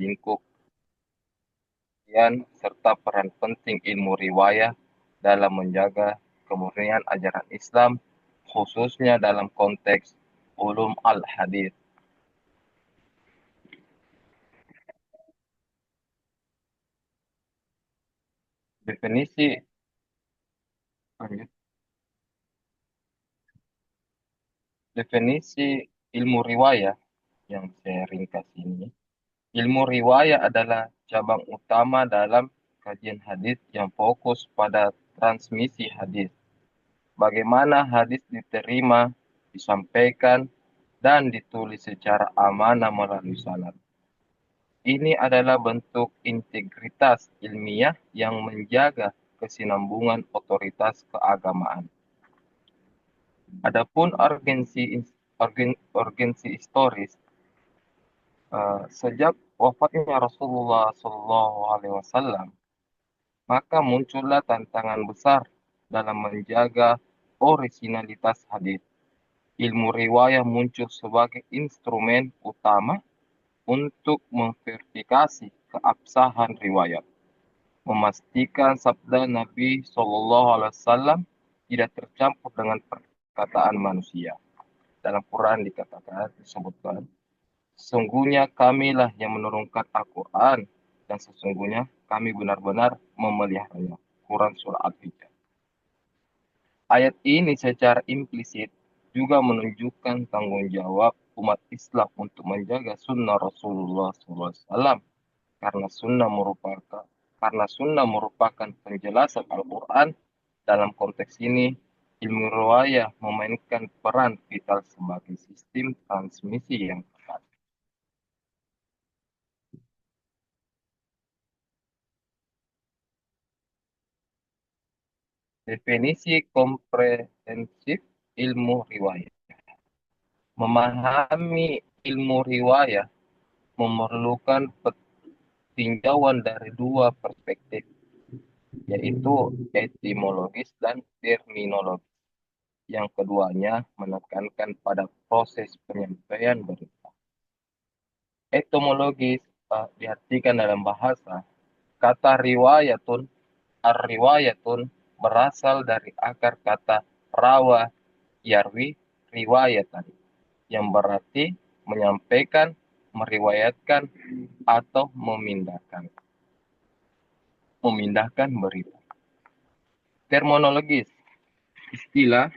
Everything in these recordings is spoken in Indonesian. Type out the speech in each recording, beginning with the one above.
lingkup serta peran penting ilmu riwayah dalam menjaga kemurnian ajaran Islam, khususnya dalam konteks ulum al-hadis. Definisi definisi ilmu riwayah yang saya ringkas ini, ilmu riwayah adalah cabang utama dalam kajian hadis yang fokus pada transmisi hadis. Bagaimana hadis diterima, disampaikan, dan ditulis secara amanah melalui sanad. Ini adalah bentuk integritas ilmiah yang menjaga kesinambungan otoritas keagamaan. Adapun urgensi historis, sejak wafatnya Rasulullah SAW, maka muncullah tantangan besar dalam menjaga orisinalitas hadis. Ilmu riwayah muncul sebagai instrumen utama untuk memverifikasi keabsahan riwayat, memastikan sabda Nabi Shallallahu Alaihi Wasallam tidak tercampur dengan perkataan manusia. Dalam Quran disebutkan, sesungguhnya kamilah yang menurunkan Al-Quran dan sesungguhnya kami benar-benar memeliharanya. Quran Surah Al-Hijr. Ayat ini secara implisit juga menunjukkan tanggung jawab umat Islam untuk menjaga sunnah Rasulullah SAW karena sunnah merupakan penjelasan Al-Quran. Dalam konteks ini, ilmu riwayah memainkan peran vital sebagai sistem transmisi yang tepat. Definisi komprehensif ilmu riwayah. Memahami ilmu riwayah memerlukan tinjauan dari dua perspektif, yaitu etimologis dan terminologis. Yang keduanya menekankan pada proses penyampaian berita. Etimologis diartikan dalam bahasa, kata riwayatun, ar-riwayatun berasal dari akar kata rawa, yarwi, riwayatan, yang berarti menyampaikan, meriwayatkan, atau memindahkan berita. Terminologis, istilah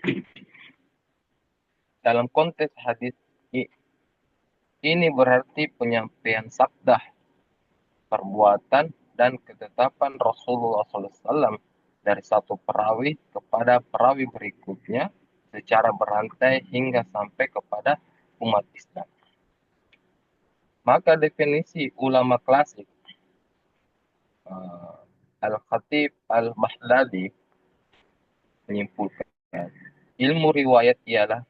dalam konteks hadis ini berarti penyampaian sabda, perbuatan, dan ketetapan Rasulullah SAW dari satu perawi kepada perawi berikutnya secara berantai hingga sampai kepada umat Islam. Maka definisi ulama klasik, Al-Khatib Al-Baghdadi menyimpulkan, ilmu riwayat ialah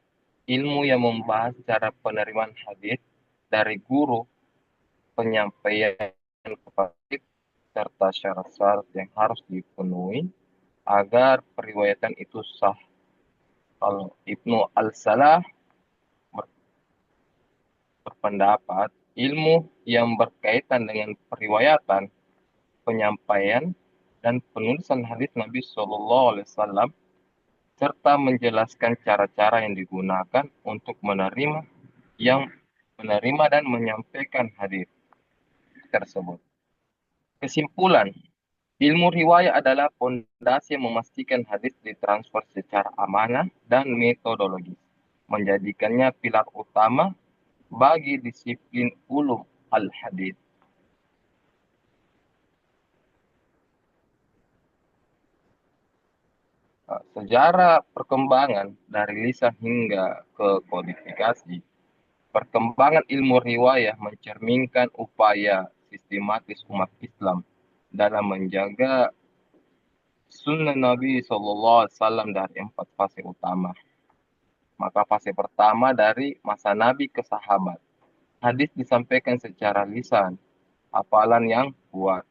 ilmu yang membahas cara penerimaan hadis dari guru, penyampaian kepada serta syarat-syarat yang harus dipenuhi agar periwayatan itu sah. Kalau Ibnu Al-Salah berpendapat, ilmu yang berkaitan dengan periwayatan, penyampaian, dan penulisan hadis Nabi Shallallahu Alaihi Wasallam serta menjelaskan cara-cara yang digunakan untuk menerima dan menyampaikan hadis tersebut. Kesimpulan, ilmu riwayat adalah fondasi yang memastikan hadis ditransfer secara amanah dan metodologis, menjadikannya pilar utama bagi disiplin ulum al-hadis. Sejarah perkembangan dari lisan hingga ke kodifikasi, perkembangan ilmu riwayah mencerminkan upaya sistematis umat Islam dalam menjaga sunnah Nabi SAW dari 4 fase utama. Maka fase pertama dari masa Nabi ke sahabat. Hadis disampaikan secara lisan, hafalan yang kuat.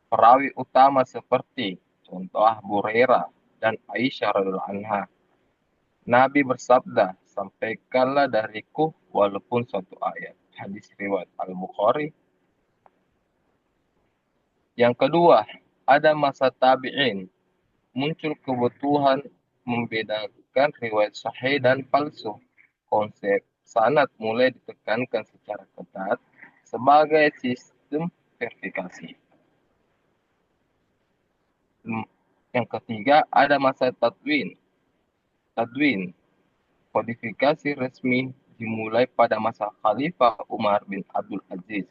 Perawi utama seperti contoh Abu Hurairah dan Aisyah radhiyallahu anha. Nabi bersabda, sampaikanlah dariku walaupun satu ayat. Hadis riwayat Al-Bukhari. Yang kedua, ada masa tabi'in. Muncul kebutuhan membedakan riwayat sahih dan palsu. Konsep sanad mulai ditekankan secara ketat sebagai sistem verifikasi. Yang ketiga, ada masa tadwin. Tadwin, kodifikasi resmi dimulai pada masa Khalifah Umar bin Abdul Aziz.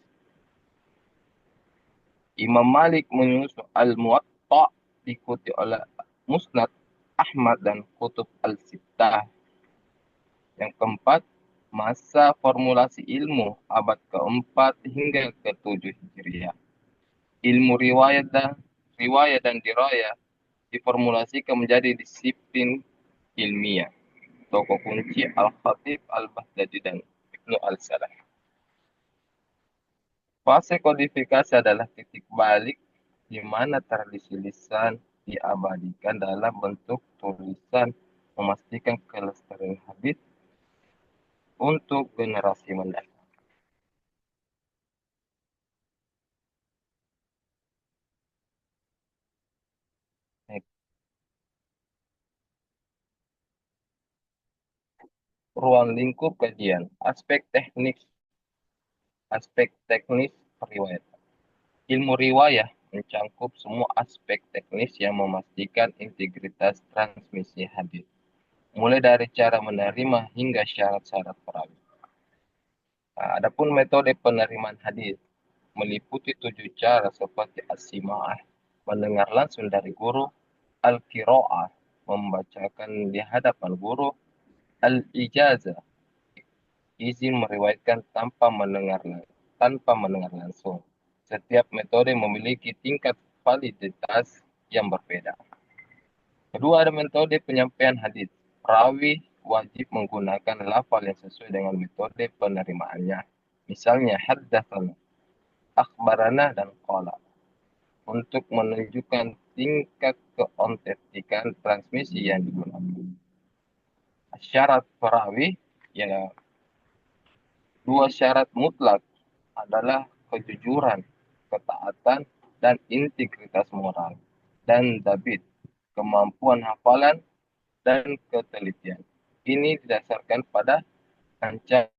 Imam Malik menyusun Al-Muwatta diikuti oleh Musnad Ahmad dan Kutub Al-Sittah. Yang keempat, masa formulasi ilmu abad keempat hingga ke-7 Hijriah. Ilmu riwayat dan dirayah diformulasikan menjadi disiplin ilmiah. Tokoh kunci Al-Khatib Al-Baghdadi dan Ibnu Al-Salah. Fase kodifikasi adalah titik balik di mana tradisi lisan diabadikan dalam bentuk tulisan, memastikan kelestarian hadis untuk generasi mendatang. Ruang lingkup kajian, aspek teknis riwayat. Ilmu riwayah mencangkup semua aspek teknis yang memastikan integritas transmisi hadis, mulai dari cara menerima hingga syarat-syarat perawi. Nah, adapun metode penerimaan hadis meliputi 7 cara seperti as-sima'ah, mendengar langsung dari guru, al-qira'ah, membacakan di hadapan guru, al-ijazah, izin meriwayatkan tanpa mendengar langsung. Setiap metode memiliki tingkat validitas yang berbeda. Kedua, ada metode penyampaian hadis. Perawi wajib menggunakan lafal yang sesuai dengan metode penerimaannya. Misalnya haddatsana, akhbarana, dan qala, untuk menunjukkan tingkat keotentikan transmisi yang digunakan. Syarat perawi, ya, dua syarat mutlak adalah kejujuran, ketaatan, dan integritas moral. Dan dabit, kemampuan hafalan dan ketelitian. Ini didasarkan pada ancaman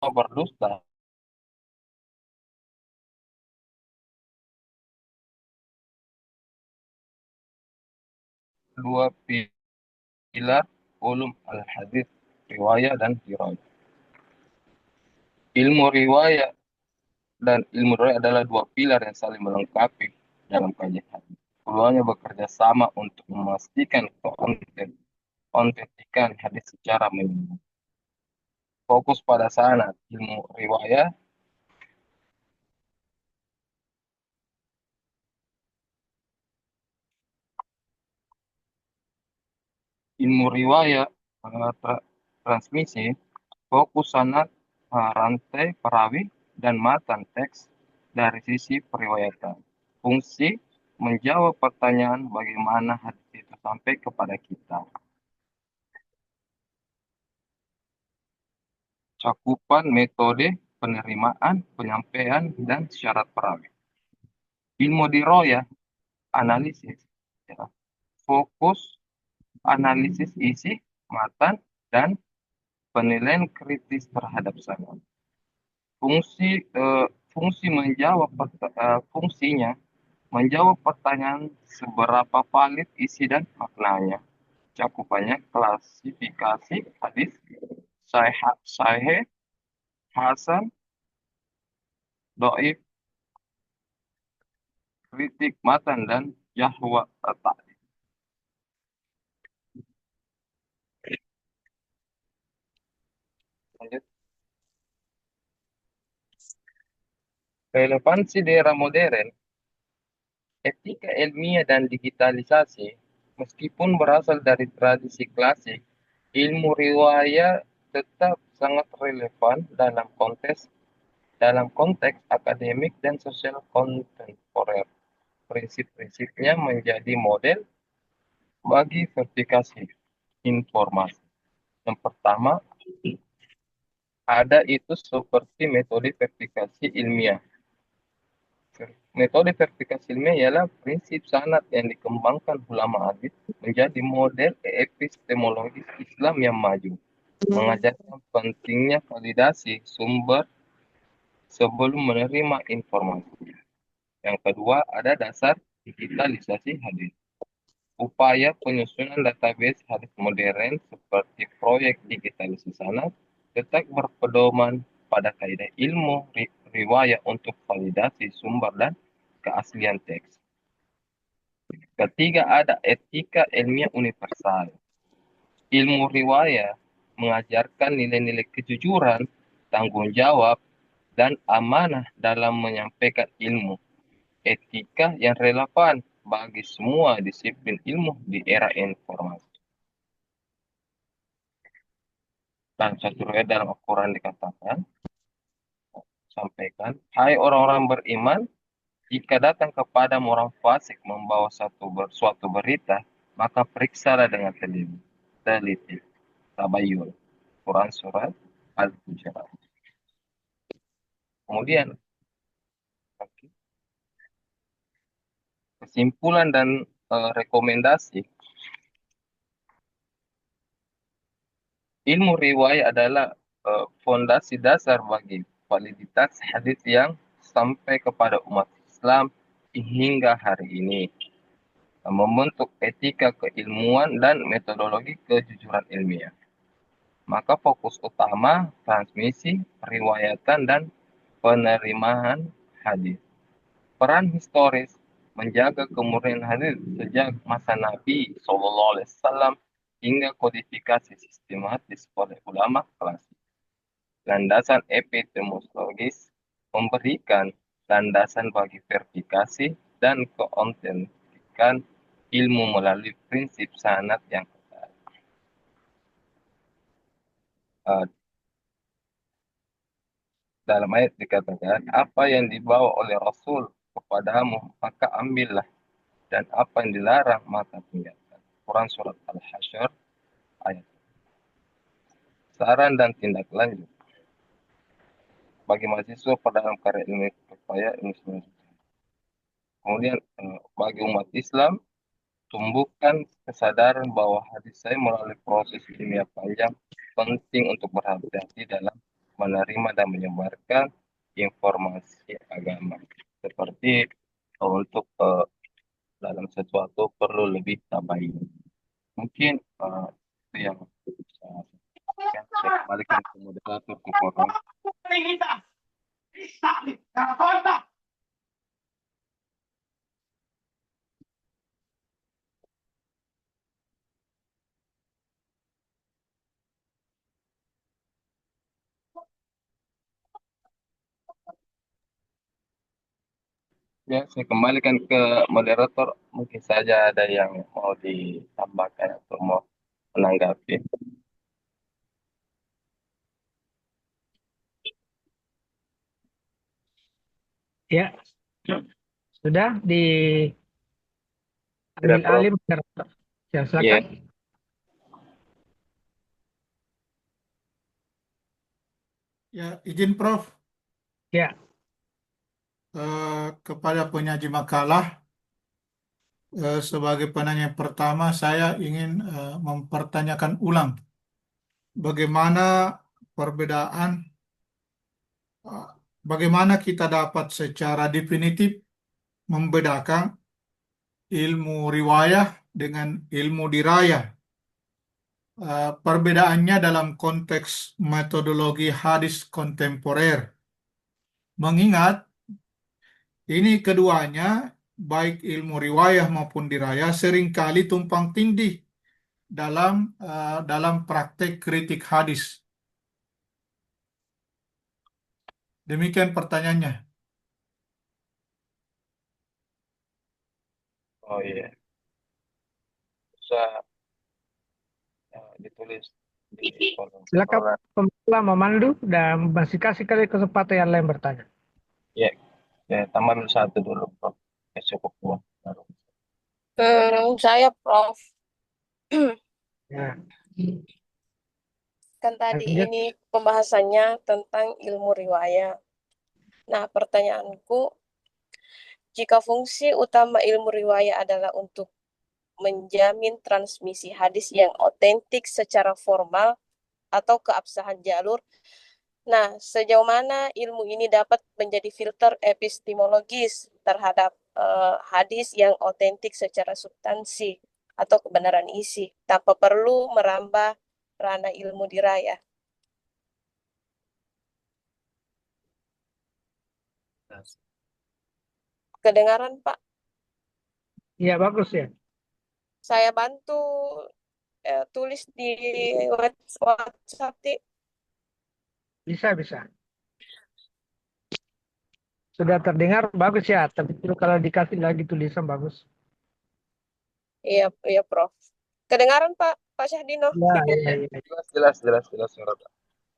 berdusta. Dua pilar ulum al-hadis, riwayah dan dirayah. Ilmu riwayah dan ilmu riwayah adalah dua pilar yang saling melengkapi dalam kajian hadis. Keduanya bekerja sama untuk memastikan keautentikan hadis secara menyeluruh. Fokus pada sanad, ilmu riwayah, transmisi, fokus sanad, rantai perawi, dan matan teks dari sisi periwayatan. Fungsi menjawab pertanyaan bagaimana hadis itu sampai kepada kita. Cakupan metode penerimaan, penyampaian, dan syarat perawi. Ilmu diroyah, analisis, ya, fokus analisis isi, matan, dan penilaian kritis terhadap sanad. Fungsi fungsi fungsinya menjawab pertanyaan seberapa valid isi dan maknanya. Cakupannya klasifikasi hadis, sahih, hasan, doif, kritik matan, dan yahwa ta'dil. Lanjut. Relevansi di era modern, etika ilmiah dan digitalisasi, meskipun berasal dari tradisi klasik, ilmu riwayat tetap sangat relevan dalam konteks akademik dan sosial kontemporer. Prinsip-prinsipnya menjadi model bagi verifikasi informasi. Yang pertama, ada itu seperti metode verifikasi ilmiah. Metode verifikasi ilmiah ialah prinsip sanad yang dikembangkan ulama hadis menjadi model epistemologis Islam yang maju, mengajarkan pentingnya validasi sumber sebelum menerima informasi. Yang kedua, ada dasar digitalisasi hadis. Upaya penyusunan database hadis modern seperti proyek digitalisasi sanad tetap berpedoman pada kaidah ilmu riwayat untuk validasi sumber dan keaslian teks. Ketiga, ada etika ilmiah universal. Ilmu riwayat mengajarkan nilai-nilai kejujuran, tanggung jawab, dan amanah dalam menyampaikan ilmu. Etika yang relevan bagi semua disiplin ilmu di era informasi. Dan satu riwayat dalam Al-Quran dikatakan, sampaikan, hai orang-orang beriman, jika datang kepada orang fasik membawa suatu berita, maka periksalah dengan teliti. Tabayun. Quran surat Al-Hujurat. Kemudian, kesimpulan dan rekomendasi. Ilmu riwayat adalah fondasi dasar bagi validitas hadis yang sampai kepada umat Islam hingga hari ini. Membentuk etika keilmuan dan metodologi kejujuran ilmiah. Maka fokus utama transmisi, periwayatan, dan penerimaan hadis. Peran historis menjaga kemurnian hadis sejak masa Nabi SAW hingga kodifikasi sistematis oleh ulama klasik. Landasan epistemologis memberikan landasan bagi verifikasi dan keautentikan ilmu melalui prinsip sanad yang ketat. Dalam ayat dikatakan, apa yang dibawa oleh Rasul kepadamu, maka ambillah, dan apa yang dilarang, maka tinggalkan. Quran Surat Al-Hasyr, ayat. Saran dan tindak lanjut. Bagi mahasiswa pada dalam karya ilmu upaya ilmu. Kemudian, bagi umat Islam, tumbuhkan kesadaran bahwa hadis saya melalui proses ilmiah panjang penting untuk berhati-hati dalam menerima dan menyebarkan informasi agama. Seperti untuk dalam sesuatu perlu lebih tabayun. Mungkin itu yang saya kembalikan ke moderator ke forum. Ya, saya kembalikan ke moderator. Mungkin saja ada yang mau ditambahkan atau mau menanggapi. Ya, sudah Tidak, diambil Prof. alih moderator. Ya, Iya. silakan. Ya, izin Prof. Ya, Kepada penyaji makalah, sebagai penanya pertama, saya ingin mempertanyakan ulang bagaimana perbedaan, eh, bagaimana kita dapat secara definitif membedakan ilmu riwayah dengan ilmu dirayah. Perbedaannya dalam konteks metodologi hadis kontemporer. Mengingat ini keduanya, baik ilmu riwayah maupun dirayah, seringkali tumpang tindih dalam praktek kritik hadis. Demikian pertanyaannya. Oh iya, bisa ditulis di kolom Silakan koran. pemula memandu dan masih kasih kali kesempatan yang lain bertanya. Ya, ya tambah satu dulu, Prof. Ya, cukup dua. Baru. Saya Prof. Ya, Kan tadi lanjut. ini pembahasannya tentang ilmu riwayat. Nah, pertanyaanku, jika fungsi utama ilmu riwayat adalah untuk menjamin transmisi hadis yang otentik secara formal atau keabsahan jalur, nah, sejauh mana ilmu ini dapat menjadi filter epistemologis terhadap hadis yang otentik secara substansi atau kebenaran isi, tanpa perlu merambah ranah ilmu diraya? Kedengaran, Pak? Iya, bagus ya. Saya bantu tulis di WhatsApp. Bisa, bisa. Sudah terdengar, bagus ya. Tapi itu kalau dikasih lagi tulisan bagus. Iya, iya, Prof. Kedengaran, Pak? Pak Syahdino? Ya, iya, iya. Jelas, jelas, jelas, jelas, Prof.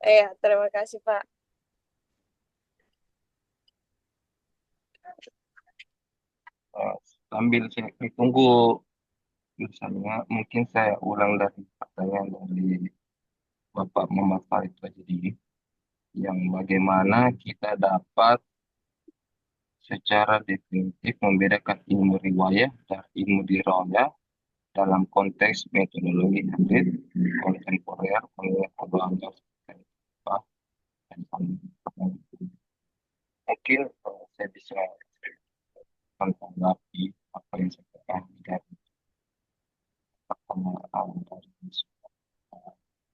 Iya, terima kasih, Pak. Eh, Sambil saya ditunggu misalnya, mungkin saya ulang dari pertanyaan dari Bapak Muhammad Farid Fajri, yang bagaimana kita dapat secara definitif membedakan ilmu riwayah dari ilmu dirayah dalam konteks metodologi hadis kontemporer mengingat Abu dan mungkin saya bisa menanggapi apa yang saya katakan dari pertanyaan dari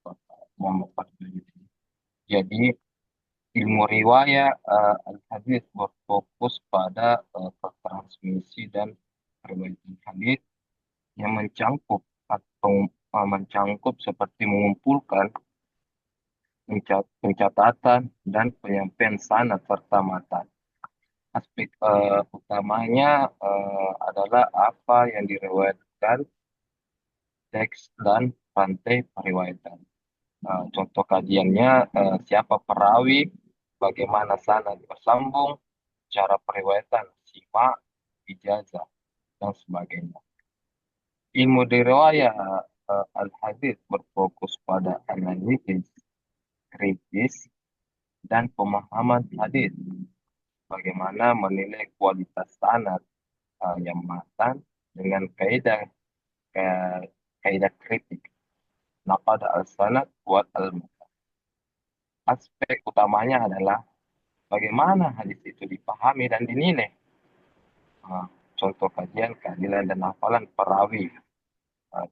Bapak Muhammad Fadli. Jadi ilmu riwayat al-hadis berfokus pada transmisi dan periwayatan hadis yang mencangkup seperti mengumpulkan pencatatan dan penyampaian sanad serta matan. Aspek utamanya adalah apa yang diriwayatkan, teks dan rantai periwayatan. Contoh kajiannya siapa perawi, bagaimana sanad bersambung, cara periwayatan, simak, ijazah, dan sebagainya. Ilmu riwayat al-hadis berfokus pada analisis, kritis, dan pemahaman hadis. Bagaimana menilai kualitas sanad yang matang dengan kaidah kritik. Naqad al-sanad buat aspek utamanya adalah bagaimana hadis itu dipahami dan dinilai. Nah, contoh kajian keadilan dan hafalan perawi.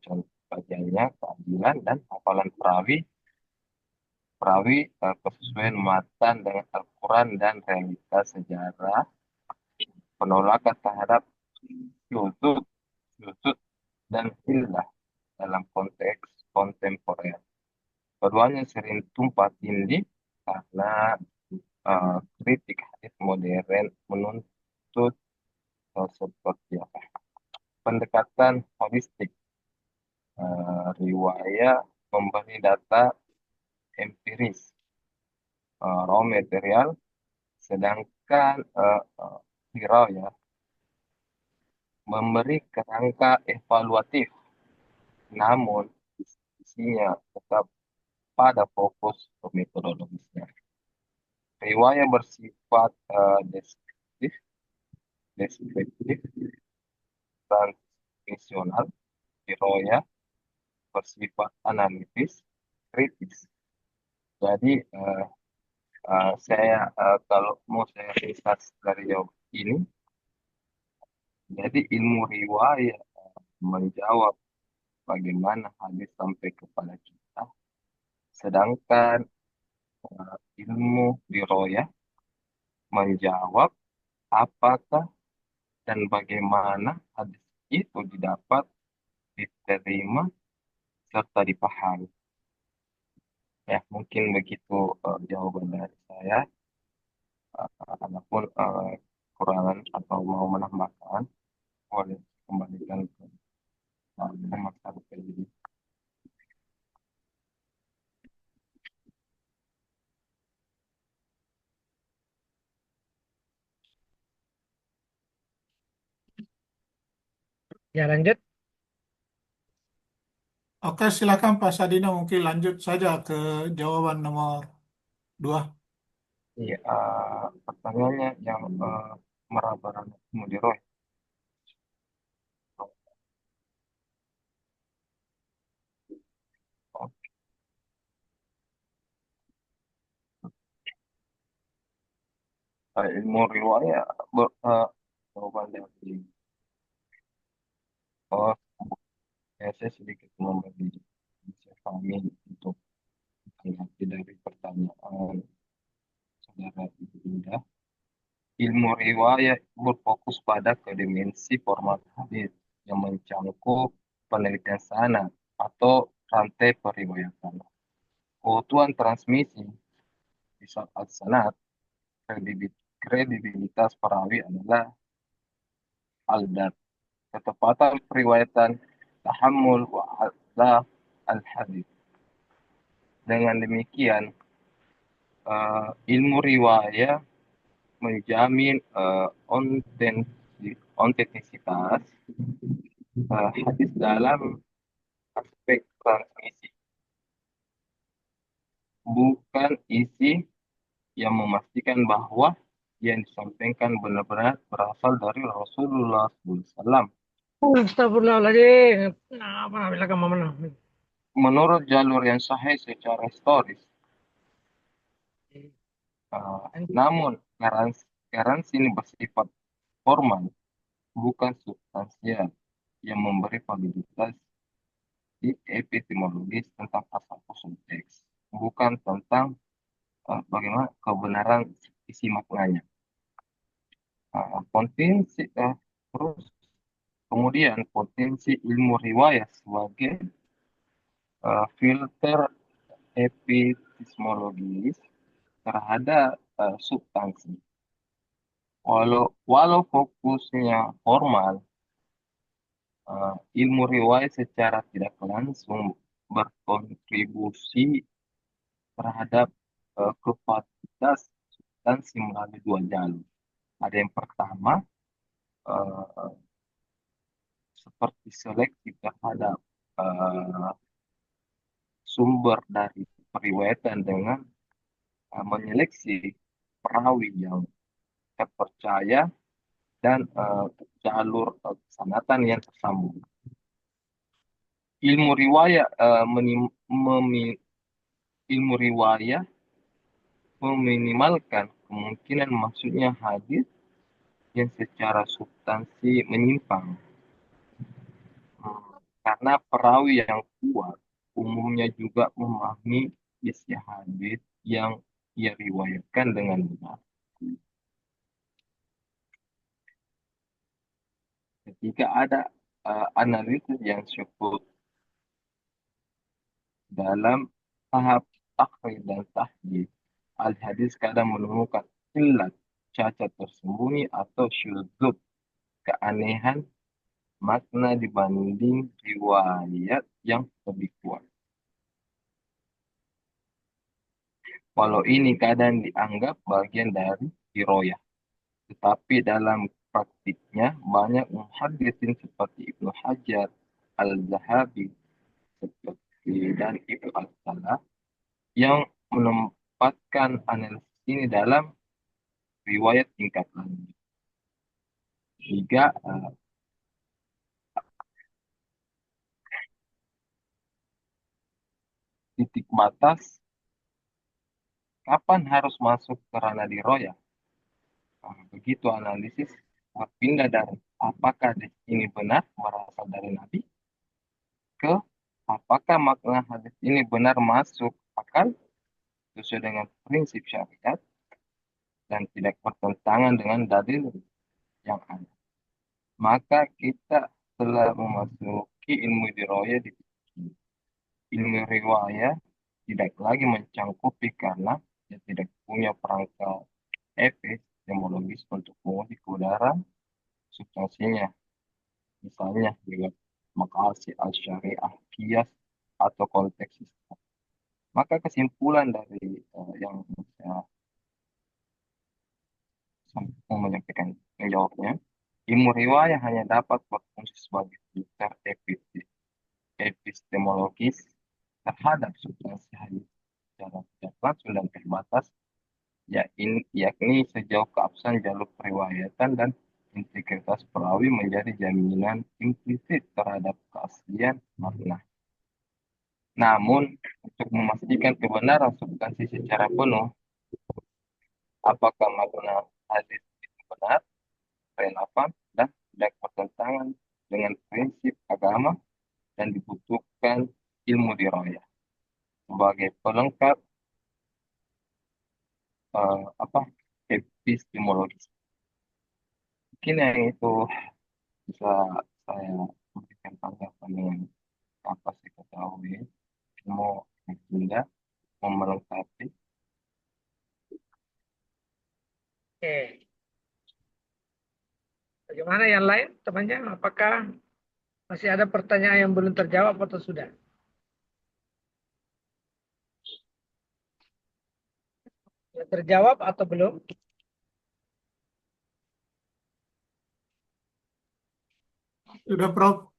Contoh kajiannya keadilan dan hafalan perawi perawi kesesuaian matan dengan Al-Quran dan realitas sejarah, penolakan terhadap lutut, lutut dan hilah dalam konteks kontemporer. Keduanya sering tumpang tindih karena kritik hadis modern menuntut seperti apa? Pendekatan holistik, riwayat memberi data empiris, raw material, sedangkan ya memberi kerangka evaluatif, namun isinya tetap pada fokus metodologisnya. Riwayat bersifat deskriptif, deskriptif, transmisional, riwayat bersifat analitis, kritis. Jadi kalau mau saya ringkas dari jawab ini, jadi ilmu riwayat menjawab bagaimana hadis sampai kepada kita, sedangkan ilmu riwayat menjawab apakah dan bagaimana hadis itu didapat, diterima, serta dipahami. Ya, mungkin begitu jawaban dari saya. Adapun kekurangan atau mau menambahkan, boleh. kembalikan ke masalah PJJ. Ya lanjut. Oke, silakan Pak Sadino, mungkin lanjut saja ke jawaban nomor 2. Iya, pertanyaannya yang meraba-raba Mudiroy. Oke, ilmu riwayat jawaban dari oh, saya sedikit memberi kami untuk mengerti dari pertanyaan saudara Ibu Indah. Ilmu riwayat berfokus pada ke dimensi format hadis yang mencangkup penelitian sanad atau rantai periwayatan. Keutuhan transmisi di saat sanad, kredibilitas perawi adalah al-dat, ketepatan periwayatan, tahammul wa al-hadis. Dengan demikian, ilmu riwayat menjamin ontentisitas hadis dalam aspek transmisi, bukan isi yang memastikan bahwa yang disampaikan benar-benar berasal dari Rasulullah SAW. Astagfirullahaladzim. Nah, apa bilang kamu mana? Menurut jalur yang sahih secara historis, namun garansi ini bersifat formal, bukan substansial, yang memberi validitas epistemologis tentang asal-usul teks, bukan tentang bagaimana kebenaran isi maknanya. Potensi terus kemudian potensi ilmu riwayat sebagai filter epistemologis terhadap substansi. Walau fokusnya formal, ilmu riwayat secara tidak langsung berkontribusi terhadap kualitas substansi melalui dua jalur. Ada yang pertama, eh, seperti seleksi terhadap eh, sumber dari periwayatan dengan menyeleksi perawi yang terpercaya dan jalur kesanatan yang tersambung. Ilmu riwayat ilmu riwayat meminimalkan kemungkinan maksudnya hadis yang secara substansi menyimpang. Karena perawi yang kuat umumnya juga memahami isi hadis yang ia riwayatkan dengan benar. Ketika ada analisis yang cukup dalam tahap takhrir dan tahdid, al-hadis kadang menemukan illat, cacat tersembunyi atau syudzub, keanehan makna dibanding riwayat yang lebih kuat. Walau ini kadang dianggap bagian dari riwayat, tetapi dalam praktiknya banyak muhaddisin seperti Ibnu Hajar, Al-Zahabi, seperti dan Ibnu Al-Salah yang menempatkan analisis ini dalam riwayat tingkat lanjut. Jika titik batas kapan harus masuk ke ranah riwayat. Begitu analisis berpindah dari apakah ini benar berasal dari Nabi ke apakah makna hadis ini benar masuk akal sesuai dengan prinsip syariat dan tidak bertentangan dengan dalil yang ada. Maka kita telah memasuki ilmu riwayat di sini. Ilmu riwayat tidak lagi mencangkupi karena dia tidak punya perangkat epistemologis untuk menguji kebenaran substansinya. misalnya lewat Maqasid al-Syariah, Qiyas, atau konteks Islam. Maka kesimpulan dari yang saya mau menjawabnya, ilmu riwayah hanya dapat berfungsi sebagai filter epistemologis terhadap substansi hadis secara tidak langsung dan terbatas, yakni sejauh keabsahan jalur periwayatan dan integritas perawi menjadi jaminan implisit terhadap keaslian makna. Namun, untuk memastikan kebenaran substansi secara penuh, apakah makna hadis itu benar, relevan, dan tidak bertentangan dengan prinsip agama, dan dibutuhkan ilmu dirayah sebagai pelengkap apa epistemologis. Mungkin yang itu bisa saya memberikan tanggapan dengan apa saya ketahui. Mau Bunda mau melengkapi. Oke. Bagaimana yang lain temannya? Apakah masih ada pertanyaan yang belum terjawab atau sudah? Sudah terjawab atau belum? Sudah, Prof.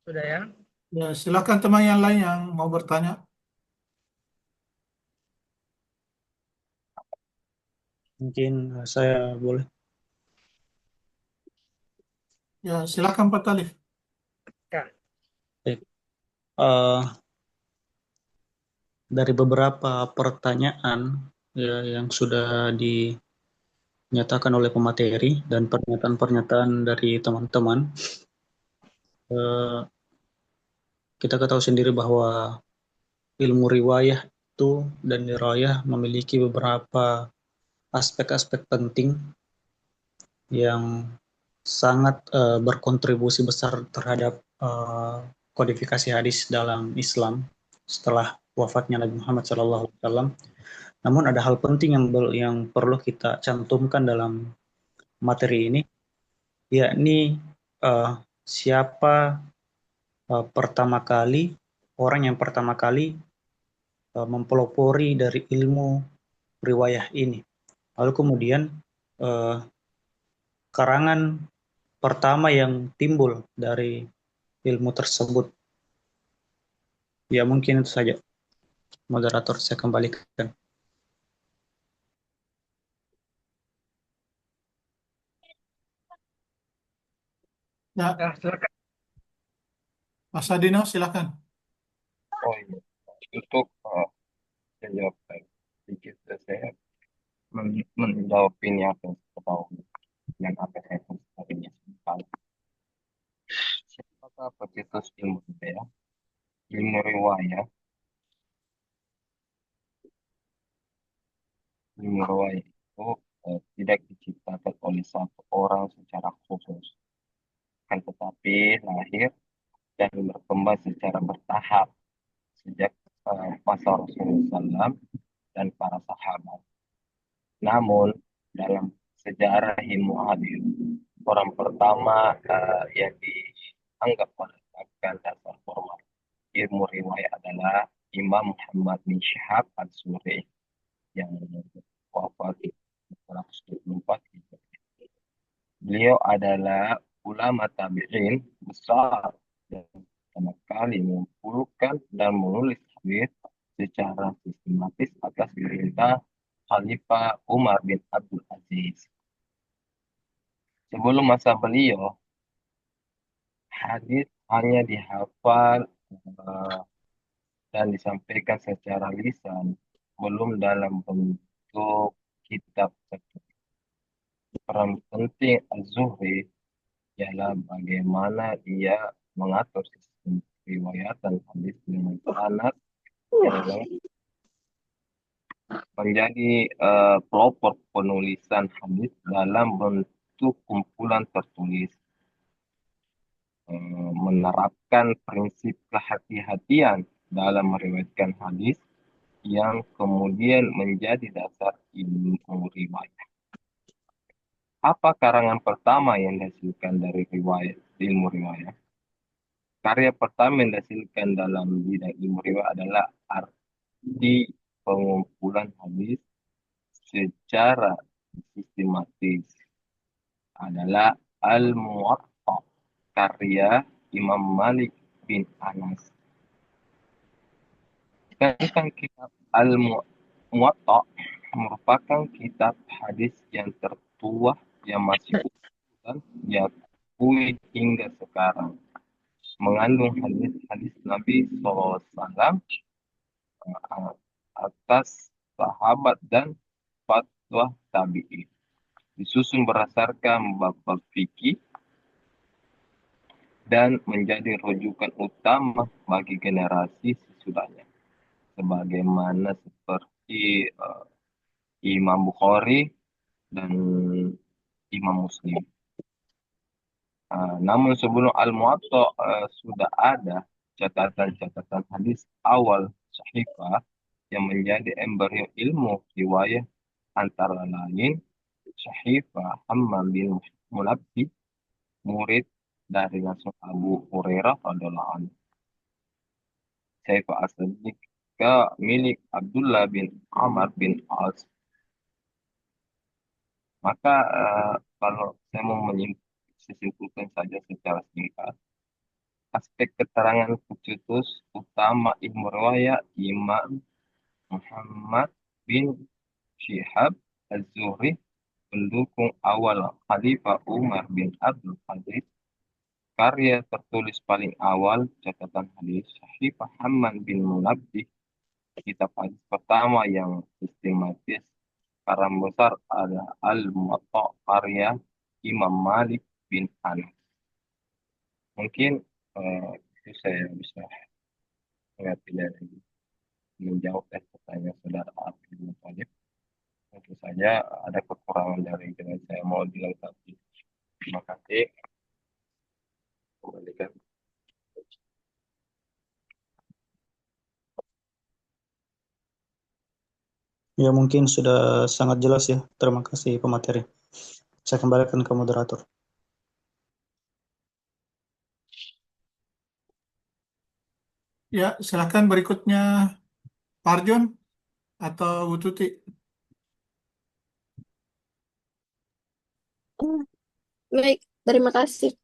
Sudah ya. Ya, silakan teman yang lain yang mau bertanya. Mungkin saya boleh. Ya, silakan Pak Talif. Ya. Baik. Dari beberapa pertanyaan ya, yang sudah dinyatakan oleh pemateri dan pernyataan-pernyataan dari teman-teman, kita ketahui sendiri bahwa ilmu riwayah itu dan dirayah memiliki beberapa aspek-aspek penting yang sangat berkontribusi besar terhadap kodifikasi hadis dalam Islam setelah wafatnya Nabi Muhammad SAW. Namun ada hal penting yang perlu kita cantumkan dalam materi ini, yakni siapa orang yang pertama kali mempelopori dari ilmu riwayah ini. Lalu kemudian karangan pertama yang timbul dari ilmu tersebut. Ya, mungkin itu saja. Moderator, saya kembalikan. Ya, Ya, silakan. Mas Adino, silakan. Oh iya, untuk menjawab sedikit saya menjawab ini apa yang saya tahu yang apa saya tadinya sempat. Siapakah pencetus ilmu riwayah? Ilmu riwayah, ilmu riwayah itu tidak diciptakan oleh satu orang secara khusus, kan tetapi lahir dan berkembang secara bertahap sejak masa Rasulullah SAW dan para sahabat. Namun dalam sejarah ilmu hadis, orang pertama yang dianggap menetapkan dasar formal ilmu riwayat adalah Imam Muhammad bin Syihab al-Zuhri yang wafat 124 Hijriah. Beliau adalah ulama tabi'in besar dan pertama kali mengumpulkan dan menulis hadis secara sistematis atas perintah Khalifah Umar bin Abdul Aziz. Sebelum masa beliau, hadis hanya dihafal dan disampaikan secara lisan, belum dalam bentuk kitab tertulis. Peran penting Az-Zuhri ialah bagaimana ia mengatur sistem riwayatan hadis dengan sanad yang menjadi pelopor penulisan hadis dalam bentuk kumpulan tertulis, menerapkan prinsip kehati-hatian dalam meriwayatkan hadis yang kemudian menjadi dasar ilmu riwayat. Apa karangan pertama yang dihasilkan dari riwayat ilmu riwayat. Karya pertama yang dihasilkan dalam bidang ilmu riwayat adalah arti pengumpulan hadis secara sistematis, adalah Al-Muwatta, karya Imam Malik bin Anas. Tentang kitab Al-Muwatta merupakan kitab hadis yang tertua yang masih utuh dan diakui hingga sekarang. Mengandung hadis-hadis Nabi SAW atas sahabat dan fatwa tabi'in. Disusun berdasarkan bab-bab fikih dan menjadi rujukan utama bagi generasi sesudahnya. Sebagaimana seperti Imam Bukhari dan Imam Muslim. Namun sebelum Al-Muwatta sudah ada catatan-catatan hadis awal Sahifah yang menjadi embrio ilmu riwayah, antara lain Sahifah Hammam bin Munabbih, murid dari Rasul Abu Hurairah radhiallahu anhu. Sahifah As-Siddiq milik Abdullah bin Amr bin As. Maka kalau saya mau simpulkan saja secara singkat, aspek keterangan pencetus utama ilmu riwayat Imam Muhammad bin Syihab Az-Zuhri, pendukung awal Khalifah Umar bin Abdul Aziz. Karya tertulis paling awal catatan hadis Sahifah Hammam bin Munabbih, kitab hadis pertama yang sistematis karam besar ada Al-Muwatta karya Imam Malik bin Anas. Mungkin itu saya bisa mengerti dari menjawab pertanyaan saudara Abdul Muthalib. Tentu saja ada kekurangan dari yang saya mau dilengkapi. Terima kasih. Kembalikan. Ya, mungkin sudah sangat jelas ya. Terima kasih pemateri. Saya kembalikan ke moderator. Ya, silakan berikutnya Parjon atau Bu Tuti. Baik, terima kasih.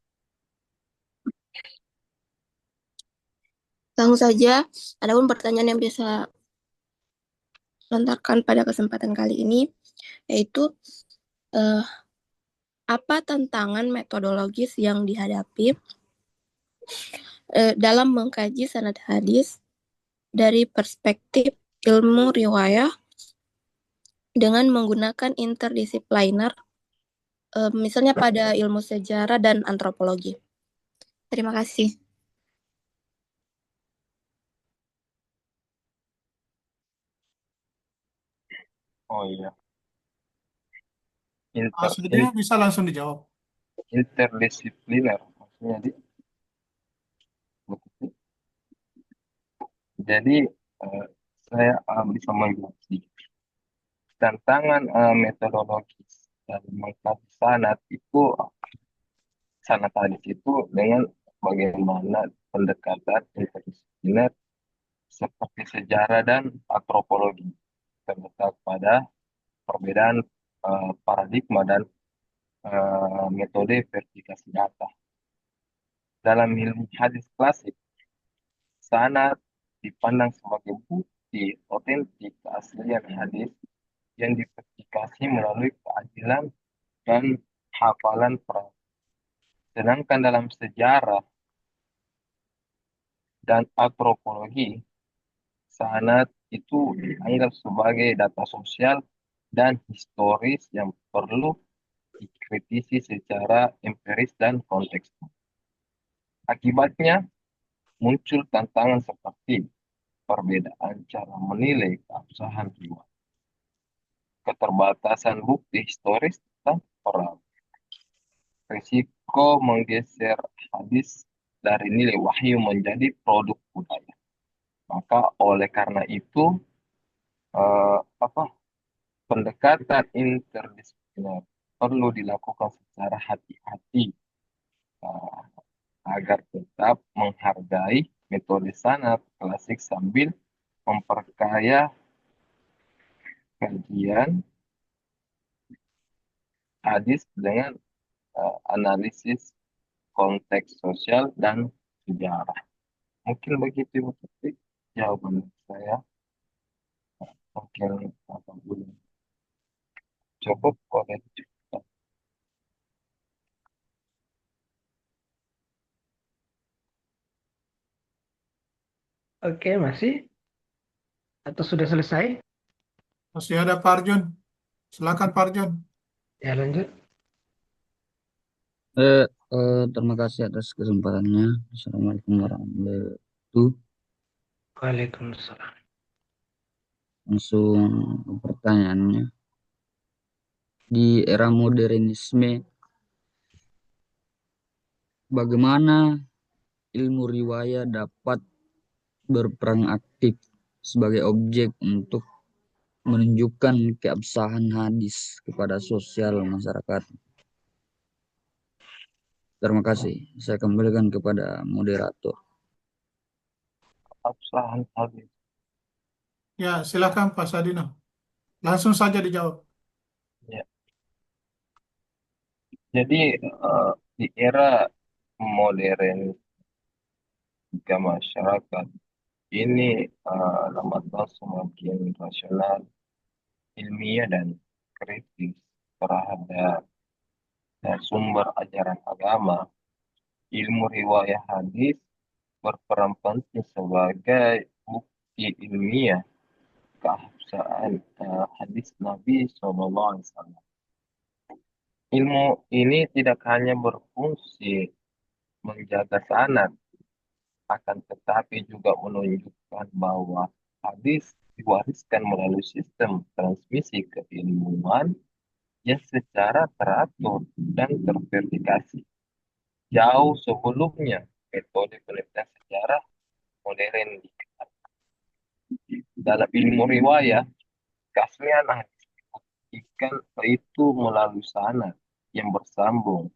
Langsung saja, adapun pertanyaan yang bisa lontarkan pada kesempatan kali ini, yaitu apa tantangan metodologis yang dihadapi dalam mengkaji sanad hadis dari perspektif ilmu riwayah dengan menggunakan interdisipliner, misalnya pada ilmu sejarah dan antropologi. Terima kasih. Oh iya. Sebenarnya bisa langsung dijawab. Interdisipliner maksudnya jadi saya bisa menjawab sedikit. Tantangan metodologis dalam mengkaji sanad hadis itu dengan bagaimana pendekatan interdisipliner seperti sejarah dan antropologi, terletak pada perbedaan paradigma dan metode verifikasi data. Dalam ilmu hadis klasik, sanad dipandang sebagai bukti otentik keaslian hadis yang diverifikasi melalui keadilan dan hafalan perawi. Sedangkan dalam sejarah dan antropologi, sanad itu dianggap sebagai data sosial dan historis yang perlu dikritisi secara empiris dan konteks. Akibatnya, muncul tantangan seperti perbedaan cara menilai keabsahan riwayat, keterbatasan bukti historis dan perawi, risiko menggeser hadis dari nilai wahyu menjadi produk budaya. Maka oleh karena itu pendekatan interdisipliner perlu dilakukan secara hati-hati agar tetap menghargai metode sanad klasik sambil memperkaya kajian hadis dengan analisis konteks sosial dan sejarah. Mungkin begitu Ibu Tuti, jawaban saya. Mungkin apa belum cukup oleh Oke, masih? Atau sudah selesai? Masih ada Pak Arjun. Silakan Pak Arjun. Ya, lanjut. Terima kasih atas kesempatannya. Assalamualaikum warahmatullahi wabarakatuh. Waalaikumsalam. Langsung ke pertanyaannya. Di era modernisme, bagaimana ilmu riwayat dapat berperan aktif sebagai objek untuk menunjukkan keabsahan hadis kepada sosial masyarakat? Terima kasih. Saya kembalikan kepada moderator. keabsahan hadis. Ya, silakan Pak Sadino. Langsung saja dijawab. Ya. Jadi di era modern juga masyarakat ini lembaga semakin rasional, ilmiah dan kritis terhadap sumber ajaran agama. Ilmu riwayat hadis berperan penting sebagai bukti ilmiah keabsahan hadis Nabi SAW. Ilmu ini tidak hanya berfungsi menjaga sanad, akan tetapi juga menunjukkan bahwa hadis diwariskan melalui sistem transmisi keilmuan yang secara teratur dan terverifikasi. Jauh sebelumnya metode penelitian sejarah modern dikenal. Dalam ilmu riwayat, keaslian hadis dibuktikan itu melalui sanad yang bersambung,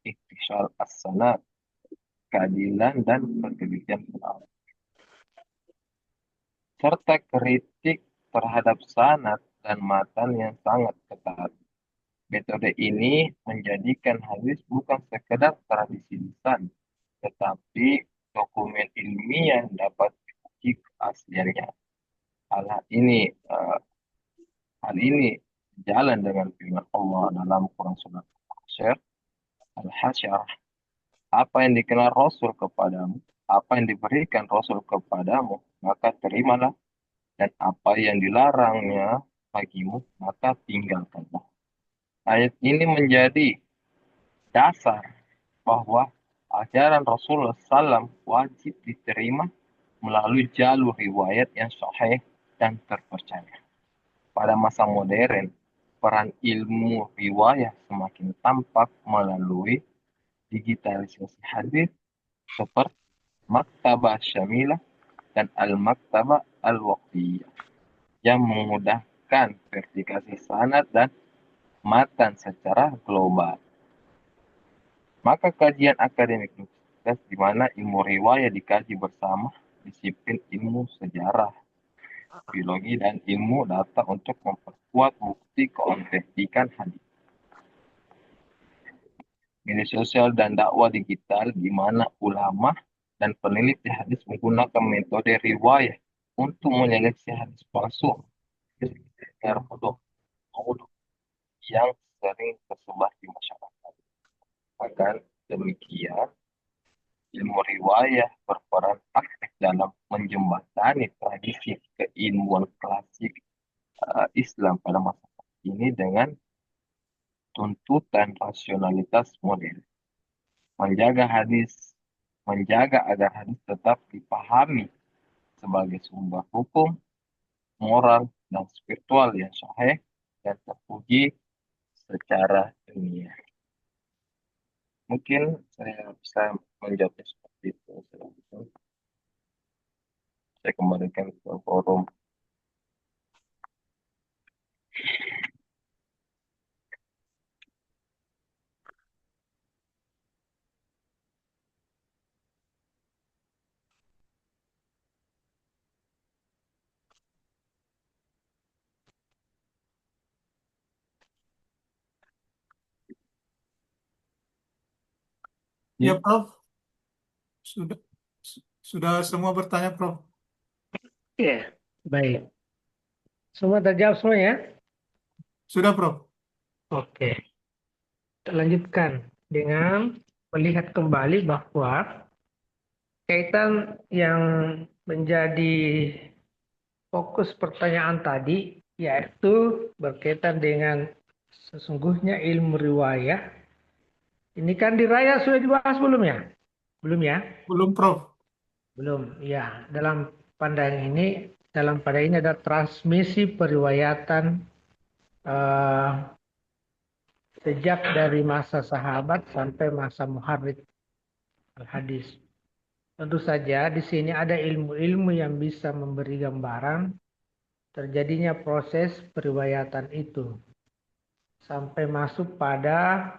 ittisal as-sanad, keadilan dan ketelitian perawi, serta kritik terhadap sanad dan matan yang sangat ketat. Metode ini menjadikan hadis bukan sekedar tradisi lisan, tetapi dokumen ilmiah dapat diuji keasliannya. Hal ini eh, hal ini jalan dengan firman Allah dalam Quran surat Al-Hasyr. Apa yang dikenal Rasul kepadamu, apa yang diberikan Rasul kepadamu, maka terimalah, dan apa yang dilarangnya bagimu, maka tinggalkanlah. Ayat ini menjadi dasar bahwa ajaran Rasulullah SAW wajib diterima melalui jalur riwayat yang sahih dan terpercaya. Pada masa modern, peran ilmu riwayat semakin tampak melalui digitalisasi hadis seperti Maktabah Syamilah dan Al-Maktabah Al-Waqfiyah yang memudahkan verifikasi sanad dan matan secara global. Maka kajian akademik universitas di mana ilmu riwayat dikaji bersama disiplin ilmu sejarah, biologi, dan ilmu data untuk memperkuat bukti keautentikan hadis. Media sosial dan dakwah digital di mana ulama dan peneliti hadis menggunakan metode riwayat untuk menyeleksi hadis palsu yang sering tersebar di masyarakat. Bahkan demikian, ilmu riwayat berperan aktif dalam menjembatani tradisi keilmuan klasik Islam pada masa ini dengan tuntutan rasionalitas modern. Menjaga agar hadis tetap dipahami sebagai sumber hukum, moral, dan spiritual yang sahih dan teruji secara ilmiah. Mungkin saya bisa menjawabnya seperti itu. Saya kembalikan ke forum. Ya, Prof. Sudah sudah semua bertanya, Prof. Oke, baik. Semua terjawab semua ya? Sudah, Prof. Oke, kita lanjutkan dengan melihat kembali bahwa kaitan yang menjadi fokus pertanyaan tadi yaitu berkaitan dengan sesungguhnya ilmu riwayah. Ini kan di Raya sudah dibahas belum ya? Belum ya? Belum, Prof. Belum. Ya, dalam dalam pada ini ada transmisi periwayatan eh, sejak dari masa sahabat sampai masa muharrir al-hadis. Tentu saja di sini ada ilmu-ilmu yang bisa memberi gambaran terjadinya proses periwayatan itu sampai masuk pada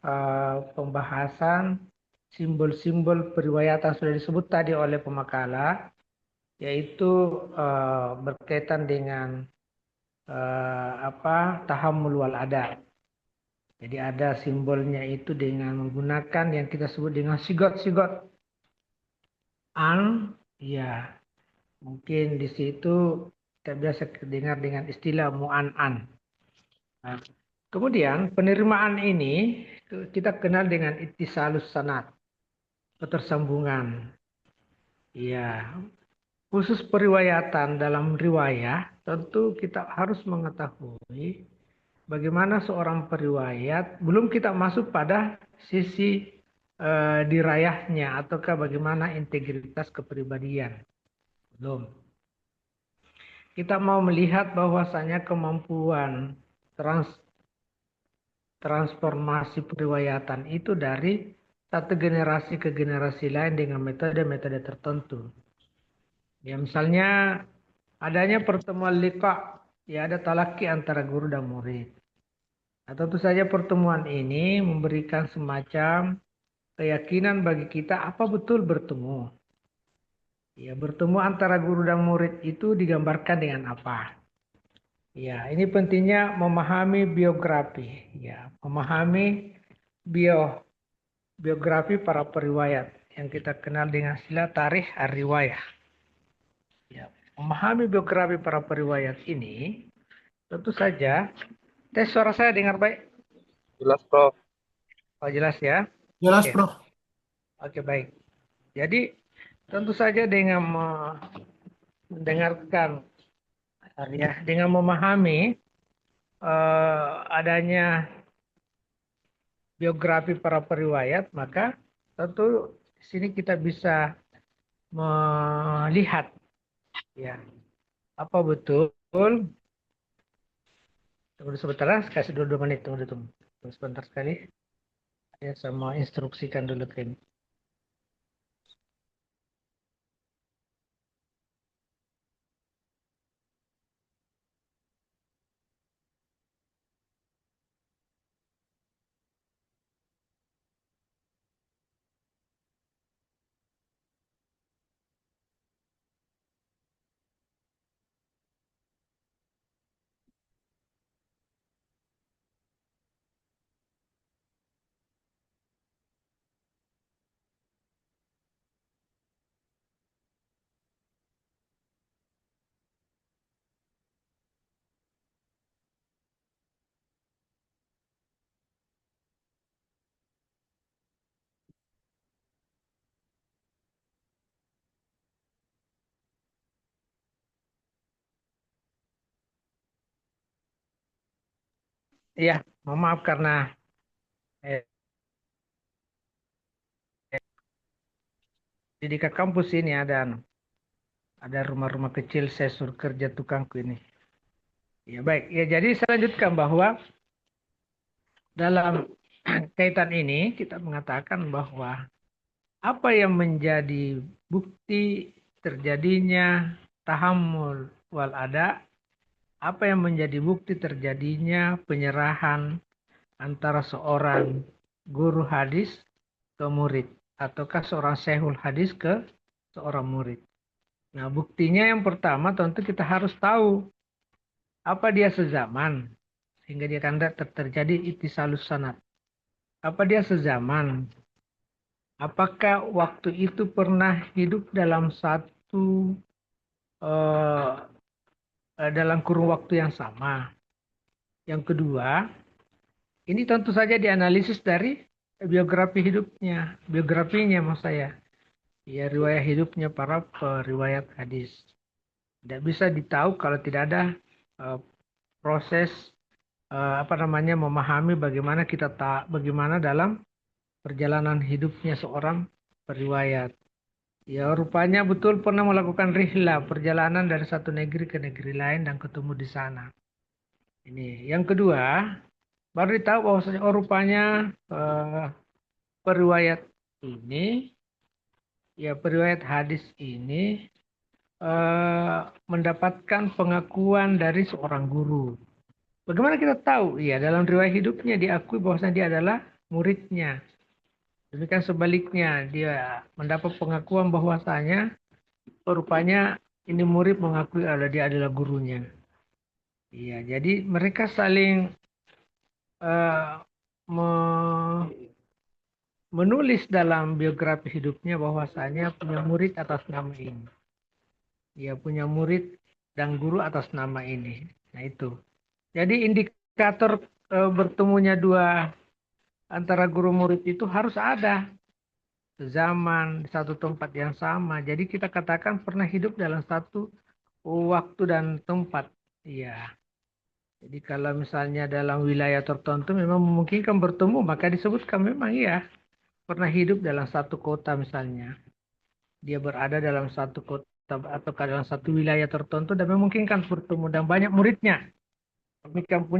pembahasan simbol-simbol periwayatan sudah disebut tadi oleh pemakalah, yaitu berkaitan dengan tahammul wal ada. Jadi ada simbolnya itu dengan menggunakan yang kita sebut dengan sigot-sigot an, ya mungkin di situ kita biasa dengar dengan istilah mu'an-an. Nah, kemudian penerimaan ini kita kenal dengan ittisalus sanad, ketersambungan. Ya, khusus periwayatan dalam riwayah tentu kita harus mengetahui bagaimana seorang periwayat, belum kita masuk pada sisi dirayahnya ataukah bagaimana integritas kepribadian. Belum. Kita mau melihat bahwasanya kemampuan transformasi periwayatan itu dari satu generasi ke generasi lain dengan metode-metode tertentu. Ya, misalnya adanya pertemuan liqa, ya ada talaki antara guru dan murid. Nah, tentu saja pertemuan ini memberikan semacam keyakinan bagi kita apa betul bertemu. Ya, bertemu antara guru dan murid itu digambarkan dengan apa? Ya, ini pentingnya memahami biografi, ya, memahami biografi para periwayat yang kita kenal dengan istilah tarikh ar-riwayah. Ya, memahami biografi para periwayat ini tentu saja. Tes suara saya dengar baik? Jelas, Prof. Oh, jelas ya? Jelas, Oke. Prof. Oke, baik. Jadi tentu saja dengan mendengarkan, ya, dengan memahami adanya biografi para periwayat, maka tentu di sini kita bisa melihat, ya, apa betul. Tunggu sebentar, kasih dulu 2 menit, tunggu sebentar sekali. Saya mau instruksikan dulu ke ini. Iya, mohon maaf karena eh, di dekat kampus ini ada rumah-rumah kecil saya suruh kerja tukangku ini. Ya baik, ya jadi saya lanjutkan bahwa dalam kaitan ini kita mengatakan bahwa apa yang menjadi bukti terjadinya tahammul wal ada, apa yang menjadi bukti terjadinya penyerahan antara seorang guru hadis ke murid ataukah seorang syekhul hadis ke seorang murid. Nah, buktinya yang pertama tentu kita harus tahu apa dia sezaman sehingga dia akan terjadi ittisalus sanad. Apa dia sezaman? apakah waktu itu pernah hidup dalam satu eh, dalam kurun waktu yang sama. Yang kedua, ini tentu saja dianalisis dari biografinya maksud saya. Ya, riwayat hidupnya para periwayat hadis. Tidak bisa ditahu kalau tidak ada eh, proses memahami bagaimana dalam perjalanan hidupnya seorang periwayat. Ya, rupanya betul pernah melakukan rihlah, perjalanan dari satu negeri ke negeri lain dan ketemu di sana. Ini. Yang kedua, baru ditahu bahwasanya rupanya periwayat ini, ya periwayat hadis ini mendapatkan pengakuan dari seorang guru. Bagaimana kita tahu? Ya, dalam riwayat hidupnya diakui bahwasanya dia adalah muridnya. Demikian sebaliknya, dia mendapat pengakuan bahwasanya rupanya ini murid mengakui dia adalah gurunya. Iya, jadi mereka saling eh, menulis dalam biografi hidupnya bahwasanya punya murid atas nama ini. Dia punya murid dan guru atas nama ini. Nah itu. Jadi indikator bertemunya dua antara guru murid itu harus ada zaman di satu tempat yang sama. Jadi kita katakan pernah hidup dalam satu waktu dan tempat. Iya. Jadi kalau misalnya dalam wilayah tertentu memang memungkinkan bertemu, maka disebutkan memang iya pernah hidup dalam satu kota misalnya. Dia berada dalam satu kota atau dalam satu wilayah tertentu dan memungkinkan bertemu dan banyak muridnya. Demikian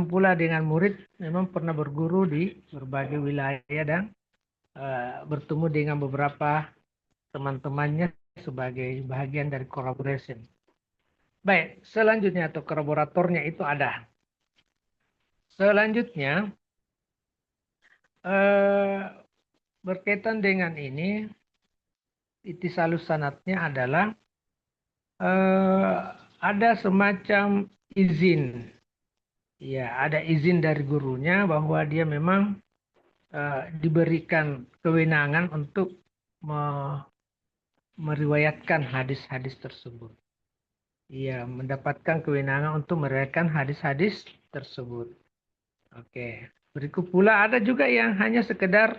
pula dengan murid memang pernah berguru di berbagai wilayah dan bertemu dengan beberapa teman-temannya sebagai bagian dari collaboration. Baik, selanjutnya atau kolaboratornya itu ada. Selanjutnya berkaitan dengan ini, itisalus sanatnya adalah ada semacam izin. Ya, ada izin dari gurunya bahwa dia memang diberikan kewenangan untuk meriwayatkan hadis-hadis tersebut. Ia mendapatkan kewenangan untuk meriwayatkan hadis-hadis tersebut. Oke. Berikut pula ada juga yang hanya sekedar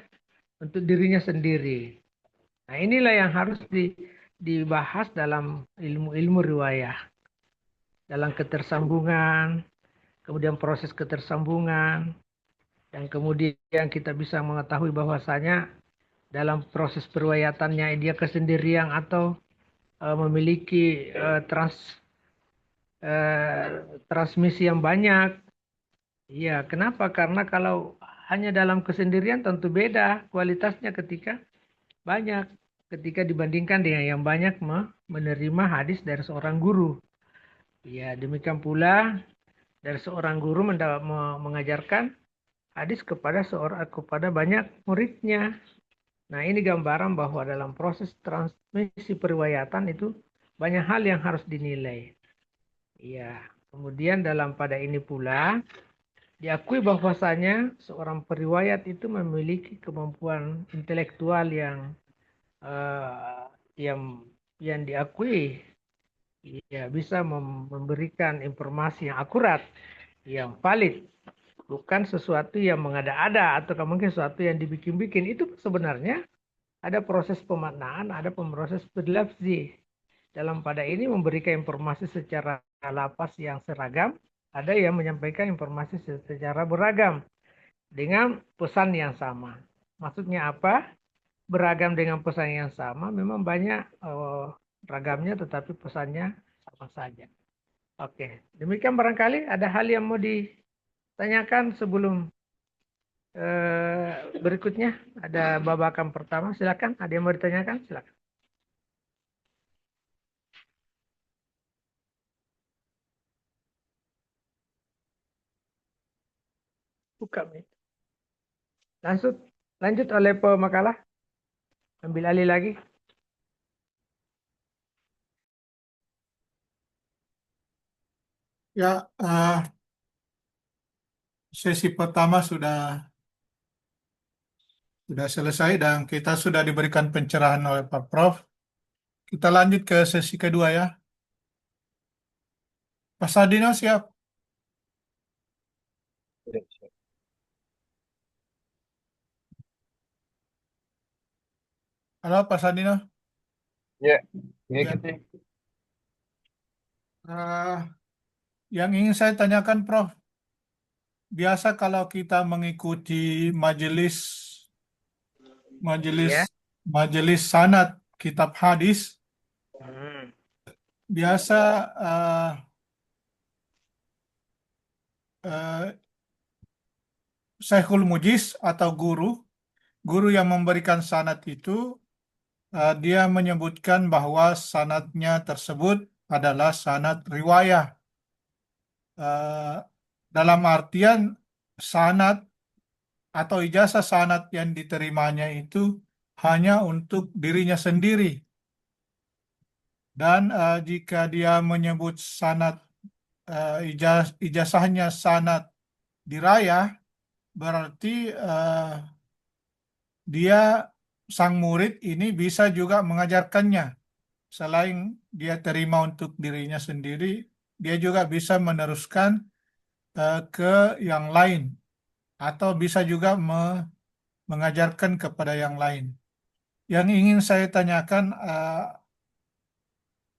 untuk dirinya sendiri. Nah, inilah yang harus dibahas dalam ilmu-ilmu riwayah. Dalam ketersambungan, kemudian proses ketersambungan, dan kemudian kita bisa mengetahui bahwasanya dalam proses periwayatannya dia kesendirian atau memiliki transmisi yang banyak. Iya, kenapa? Karena kalau hanya dalam kesendirian tentu beda kualitasnya ketika banyak, ketika dibandingkan dengan yang banyak menerima hadis dari seorang guru. Ya, demikian pula dari seorang guru mengajarkan hadis kepada banyak muridnya. Nah, ini gambaran bahwa dalam proses transmisi periwayatan itu banyak hal yang harus dinilai. Ya, kemudian pada ini pula diakui bahwasanya seorang periwayat itu memiliki kemampuan intelektual yang diakui, ya bisa memberikan informasi yang akurat, yang valid, bukan sesuatu yang mengada-ada atau mungkin sesuatu yang dibikin-bikin. Itu sebenarnya ada proses pemaknaan, ada proses berlafzi. Dalam pada ini memberikan informasi secara lapas yang seragam, ada yang menyampaikan informasi secara beragam dengan pesan yang sama. Maksudnya apa? Beragam dengan pesan yang sama, memang banyak ragamnya tetapi pesannya sama saja. Oke, demikian barangkali ada hal yang mau ditanyakan sebelum berikutnya. Ada babakan pertama, silakan. Ada yang mau ditanyakan? Silakan. Buka. Lanjut oleh pemakalah. Ambil alih lagi. Ya, sesi pertama sudah Sudah selesai dan kita sudah diberikan pencerahan oleh Pak Prof. Kita lanjut ke sesi kedua ya. Pak Sadino siap? Halo Pak Sadino. Ya, Ya. gitu. Eh, yang ingin saya tanyakan Prof, biasa kalau kita mengikuti majelis majelis Ya. majelis sanad kitab hadis, Hmm. biasa eh, eh, Syekhul Mujiz atau guru yang memberikan sanad itu dia menyebutkan bahwa sanadnya tersebut adalah sanad riwayah. Eh, dalam artian sanad atau ijazah sanad yang diterimanya itu hanya untuk dirinya sendiri. Dan jika dia menyebut sanad ijazahnya sanad dirayah, berarti dia sang murid ini bisa juga mengajarkannya. Selain dia terima untuk dirinya sendiri, dia juga bisa meneruskan ke yang lain atau bisa juga mengajarkan kepada yang lain. Yang ingin saya tanyakan,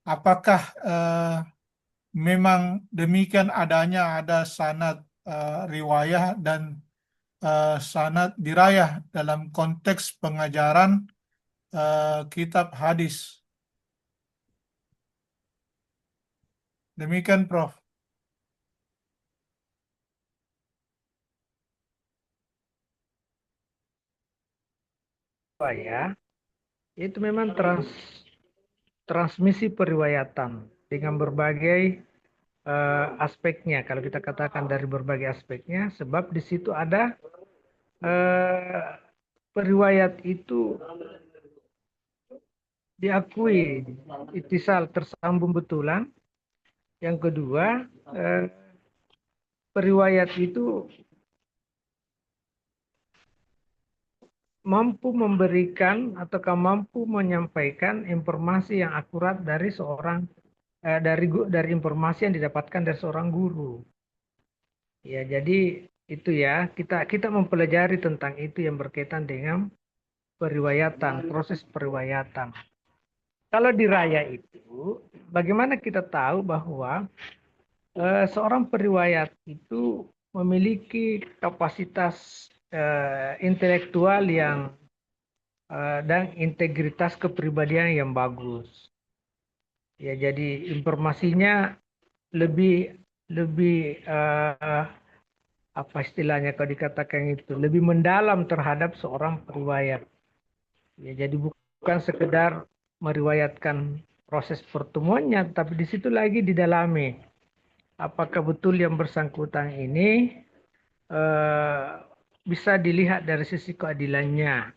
apakah memang demikian adanya ada sanad riwayah dan sanad dirayah dalam konteks pengajaran kitab hadis? Demikian, Prof. Ya, itu memang transmisi periwayatan dengan berbagai aspeknya. Kalau kita katakan dari berbagai aspeknya, sebab di situ ada periwayat itu diakui itisal tersambung betulan. Yang kedua, periwayat itu mampu memberikan ataukah mampu menyampaikan informasi yang akurat dari seorang dari informasi yang didapatkan dari seorang guru. Ya, jadi itu ya kita mempelajari tentang itu yang berkaitan dengan periwayatan, proses periwayatan. Kalau diraya itu, bagaimana kita tahu bahwa seorang periwayat itu memiliki kapasitas intelektual yang dan integritas kepribadian yang bagus. Ya, jadi informasinya lebih apa istilahnya kalau dikatakan itu lebih mendalam terhadap seorang periwayat. Ya, jadi bukan sekedar meriwayatkan proses pertemuannya, tapi di situ lagi didalami apakah betul yang bersangkutan ini bisa dilihat dari sisi keadilannya.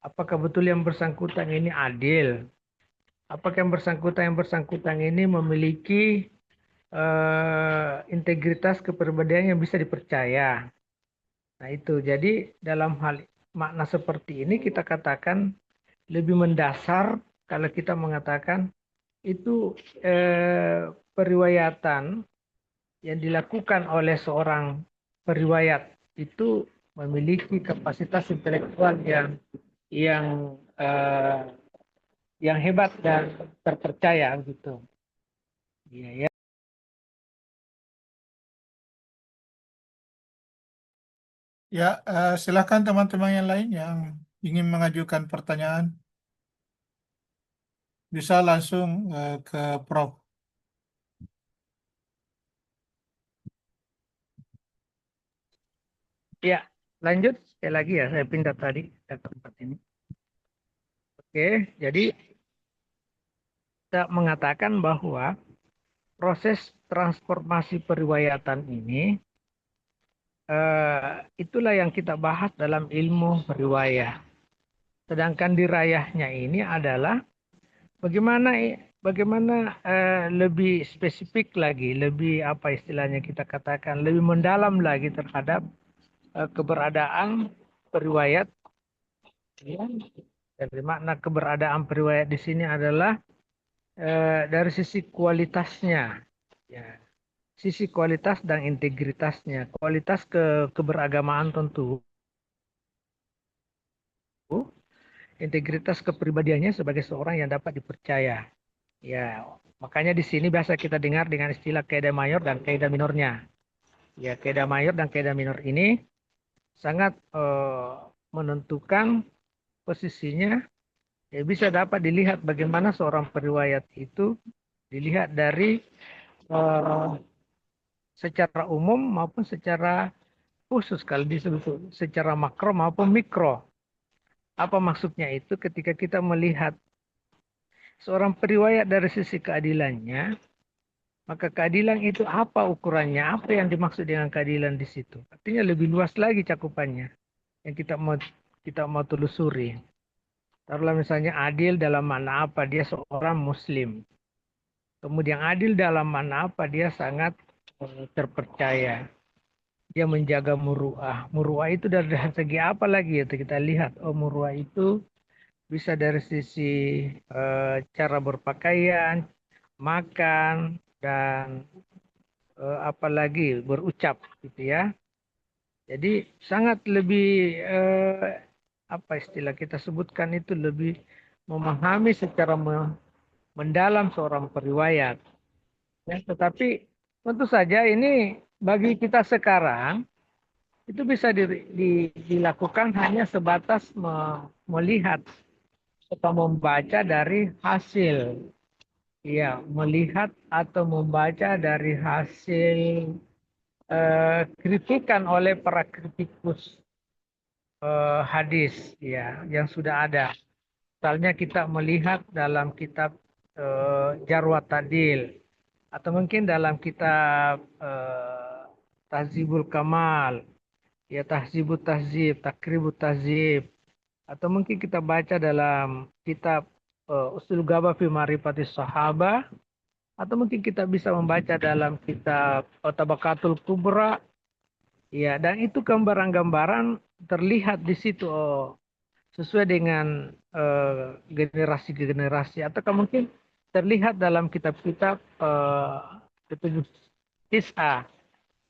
Apakah betul yang bersangkutan ini adil? Apakah yang bersangkutan ini memiliki integritas kepribadian yang bisa dipercaya? Nah itu, jadi dalam hal makna seperti ini kita katakan lebih mendasar kalau kita mengatakan itu periwayatan yang dilakukan oleh seorang periwayat itu memiliki kapasitas intelektual yang hebat dan terpercaya gitu. Iya ya. Ya, silakan teman-teman yang lain yang ingin mengajukan pertanyaan. Bisa langsung ke Prof. Ya, lanjut sekali lagi ya, saya pindah tadi ke tempat ini. Oke, jadi kita mengatakan bahwa proses transformasi periwayatan ini itulah yang kita bahas dalam ilmu riwayah. Sedangkan dirayahnya ini adalah bagaimana lebih spesifik lagi, lebih apa istilahnya kita katakan, lebih mendalam lagi terhadap keberadaan periwayat Ya. Jadi makna keberadaan periwayat di sini adalah dari sisi kualitasnya, ya, sisi kualitas dan integritasnya. Kualitas keberagamaan tentu, integritas kepribadiannya sebagai seorang yang dapat dipercaya. Ya, makanya di sini biasa kita dengar dengan istilah kaidah mayor dan kaidah minornya. Ya, kaidah mayor dan kaidah minor ini sangat menentukan posisinya. Ya, bisa dapat dilihat bagaimana seorang periwayat itu dilihat dari eh, secara umum maupun secara khusus, kalau disebut secara makro maupun mikro. Apa maksudnya itu? Ketika kita melihat seorang periwayat dari sisi keadilannya, maka keadilan itu apa ukurannya? Apa yang dimaksud dengan keadilan di situ? Artinya lebih luas lagi cakupannya yang kita mau telusuri. Taruhlah misalnya adil dalam mana apa? Dia seorang muslim. Kemudian adil dalam mana apa? Dia sangat terpercaya. Dia menjaga muruah. Muruah itu dari segi apa lagi? Itu kita lihat. Oh, muruah itu bisa dari sisi cara berpakaian, makan, dan apalagi berucap, gitu ya. Jadi sangat lebih apa istilah kita sebutkan itu, lebih memahami secara mendalam seorang periwayat. Ya, tetapi tentu saja ini bagi kita sekarang itu bisa dilakukan hanya sebatas melihat atau membaca dari hasil. Ya, melihat atau membaca dari hasil kritikan oleh para kritikus hadis, ya, yang sudah ada. Misalnya kita melihat dalam kitab Jarwat Tadil, atau mungkin dalam kitab Tahzibul Kamal, ya, Tahzibut Tahzib, Takribut Tahzib, atau mungkin kita baca dalam kitab Usul Gaba fi Ma'rifatis Sahaba, atau mungkin kita bisa membaca dalam kitab Tabaqatul Kubra. Ya, dan itu gambaran-gambaran terlihat di situ, sesuai dengan generasi ke generasi, atau mungkin terlihat dalam kitab-kitab Kutubut Tis'ah.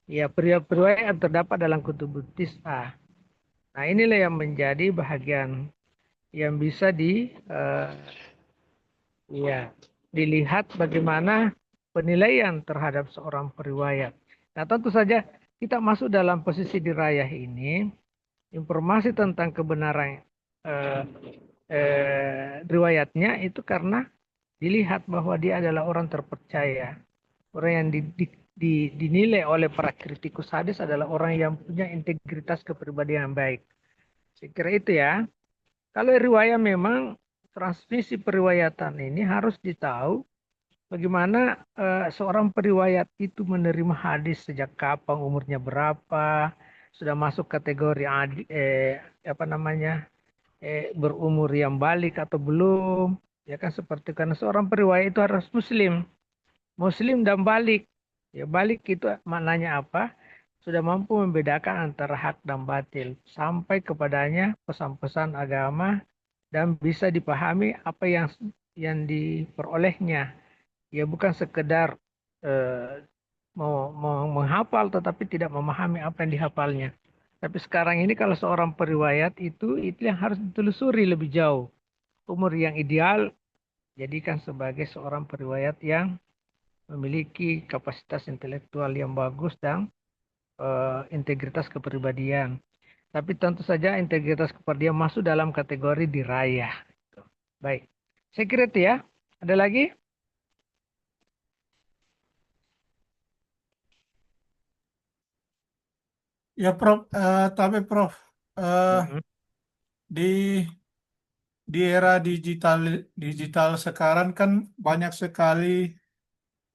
Ya, periwayat yang terdapat dalam Kutubut Tis'ah. Nah, inilah yang menjadi bahagian yang bisa ya, dilihat bagaimana penilaian terhadap seorang periwayat. Nah, tentu saja kita masuk dalam posisi dirayah ini, informasi tentang kebenaran eh, riwayatnya itu karena dilihat bahwa dia adalah orang terpercaya. Orang yang dinilai oleh para kritikus hadis adalah orang yang punya integritas kepribadian yang baik. Saya kira itu ya. Kalau riwayat memang transmisi periwayatan ini harus ditahu bagaimana seorang periwayat itu menerima hadis sejak kapan, umurnya berapa, sudah masuk kategori apa namanya, berumur yang balik atau belum. Ya kan, seperti karena seorang periwayat itu harus muslim dan balik. Ya, balik itu maknanya apa? Sudah mampu membedakan antara hak dan batil sampai kepadanya pesan-pesan agama dan bisa dipahami apa yang diperolehnya. Ya, bukan sekedar mau menghafal tetapi tidak memahami apa yang dihafalnya. Tapi sekarang ini kalau seorang periwayat itu yang harus ditelusuri lebih jauh. Umur yang ideal jadikan sebagai seorang periwayat yang memiliki kapasitas intelektual yang bagus dan integritas kepribadian. Tapi tentu saja integritas kepribadian masuk dalam kategori dirayah. Baik, saya kira itu ya. Ada lagi? Ya, Prof. Tapi Prof, eh, Mm-mm. di era digital sekarang kan banyak sekali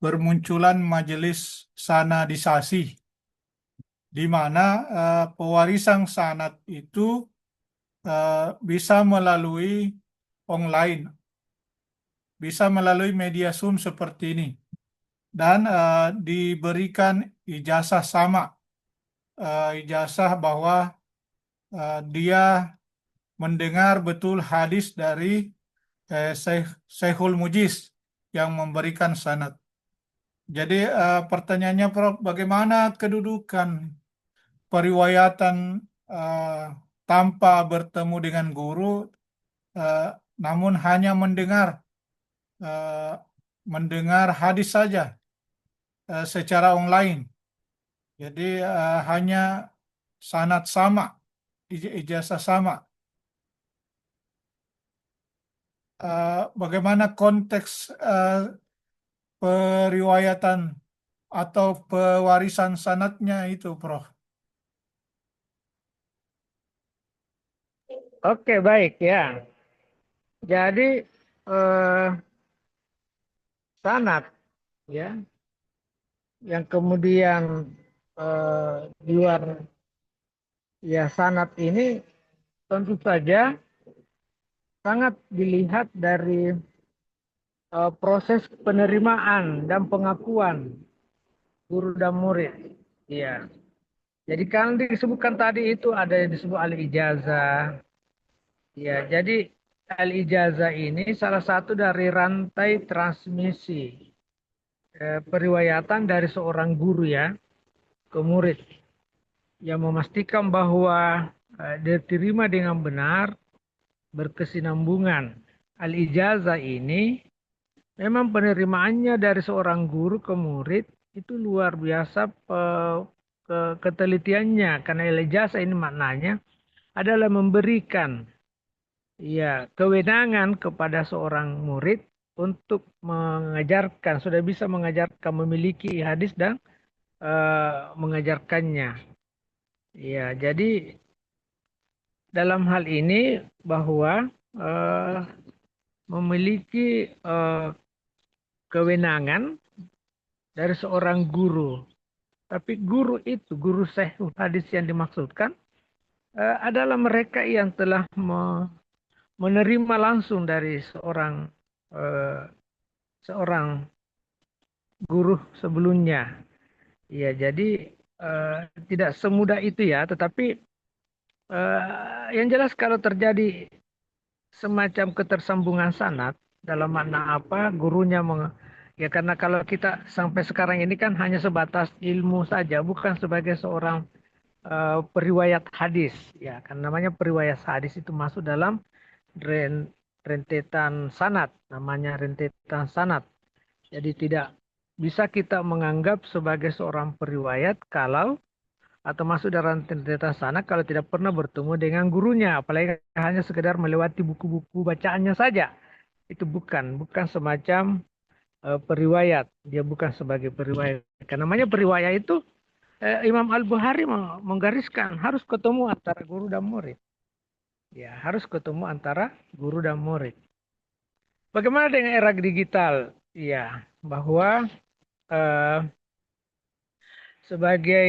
bermunculan majelis sanadisasi, di mana pewarisan sanad itu bisa melalui online, bisa melalui media Zoom seperti ini, dan diberikan ijazah sama, ijazah bahwa dia mendengar betul hadis dari Syekhul Mujiz yang memberikan sanad. Jadi pertanyaannya Prof, bagaimana kedudukan periwayatan tanpa bertemu dengan guru, namun hanya mendengar hadis saja secara online. Jadi hanya sanad sama, ijazah sama. Bagaimana konteks periwayatan atau pewarisan sanadnya itu, Prof? Oke, baik ya. Jadi sanad ya yang kemudian di luar ya sanad ini tentu saja sangat dilihat dari proses penerimaan dan pengakuan guru dan murid. Ya. Jadi kan disebutkan tadi itu ada yang disebut al-ijazah. Ya, jadi al-ijazah ini salah satu dari rantai transmisi periwayatan dari seorang guru ya ke murid yang memastikan bahwa diterima dengan benar, berkesinambungan. Al-ijazah ini memang penerimaannya dari seorang guru ke murid itu luar biasa ketelitiannya, karena al-ijazah ini maknanya adalah memberikan ya kewenangan kepada seorang murid untuk mengajarkan, sudah bisa mengajarkan, memiliki hadis dan mengajarkannya. Ya, jadi dalam hal ini bahwa memiliki kewenangan dari seorang guru. Tapi guru itu, guru sahih hadis yang dimaksudkan adalah mereka yang telah menerima langsung dari seorang guru sebelumnya. Ya, jadi tidak semudah itu ya. Tetapi yang jelas kalau terjadi semacam ketersambungan sanad, dalam makna apa? Gurunya ya karena kalau kita sampai sekarang ini kan hanya sebatas ilmu saja, bukan sebagai seorang periwayat hadis. Ya, kan namanya periwayat hadis itu masuk dalam rentetan sanad, namanya rentetan sanad. Jadi tidak bisa kita menganggap sebagai seorang periwayat kalau atau masuk dalam rentetan sanad kalau tidak pernah bertemu dengan gurunya, apalagi hanya sekedar melewati buku-buku bacaannya saja. Itu bukan semacam periwayat. Dia bukan sebagai periwayat. Karena namanya periwayat itu Imam Al-Bukhari menggariskan harus ketemu antara guru dan murid. Ya, harus ketemu antara guru dan murid. Bagaimana dengan era digital? Ya, bahwa sebagai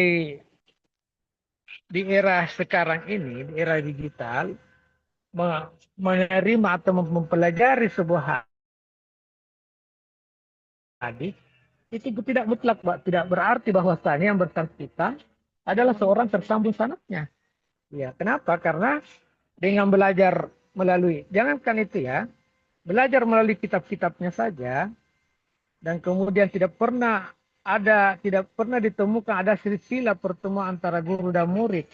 di era sekarang ini, di era digital, menerima atau mempelajari sebuah hadis itu tidak mutlak, tidak berarti bahwasanya yang bersangkutan adalah seorang tersambung sanadnya. Ya, kenapa? Karena dengan belajar melalui, jangankan itu ya, belajar melalui kitab-kitabnya saja, dan kemudian tidak pernah ditemukan ada silsilah pertemuan antara guru dan murid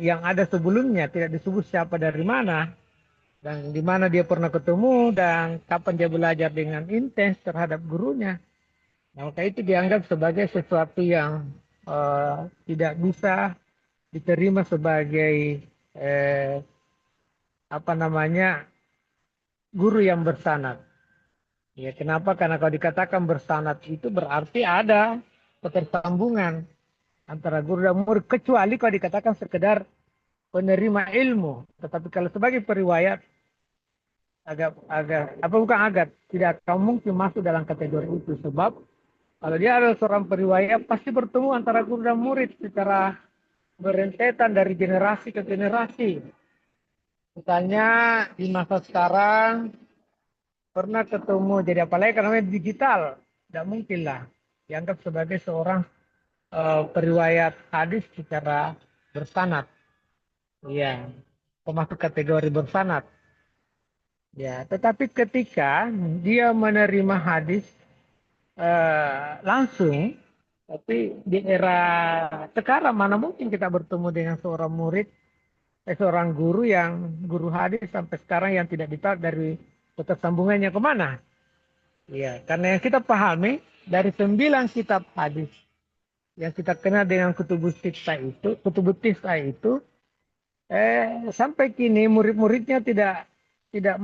yang ada sebelumnya, tidak disebut siapa dari mana, dan di mana dia pernah ketemu, dan kapan dia belajar dengan intens terhadap gurunya. Nah, maka itu dianggap sebagai sesuatu yang tidak bisa diterima sebagai guru yang bersanad. Ya, kenapa? Karena kalau dikatakan bersanad itu berarti ada ketersambungan antara guru dan murid, kecuali kalau dikatakan sekedar penerima ilmu. Tetapi kalau sebagai periwayat tidak akan mungkin masuk dalam kategori itu, sebab kalau dia adalah seorang periwayat pasti bertemu antara guru dan murid secara berentetan dari generasi ke generasi. Misalnya di masa sekarang pernah ketemu, jadi apalagi karena digital, tidak mungkin lah dianggap sebagai seorang periwayat hadis secara bersanad. Iya. termasuk kategori bersanad. Ya, tetapi ketika dia menerima hadis langsung, tapi di era sekarang mana mungkin kita bertemu dengan seorang murid, seorang guru yang guru hadis sampai sekarang yang tidak ditahu dari ketersambungannya kemana? Ya, karena yang kita pahami dari 9 kitab hadis yang kita kenal dengan kutubus tisa itu, sampai kini murid-muridnya tidak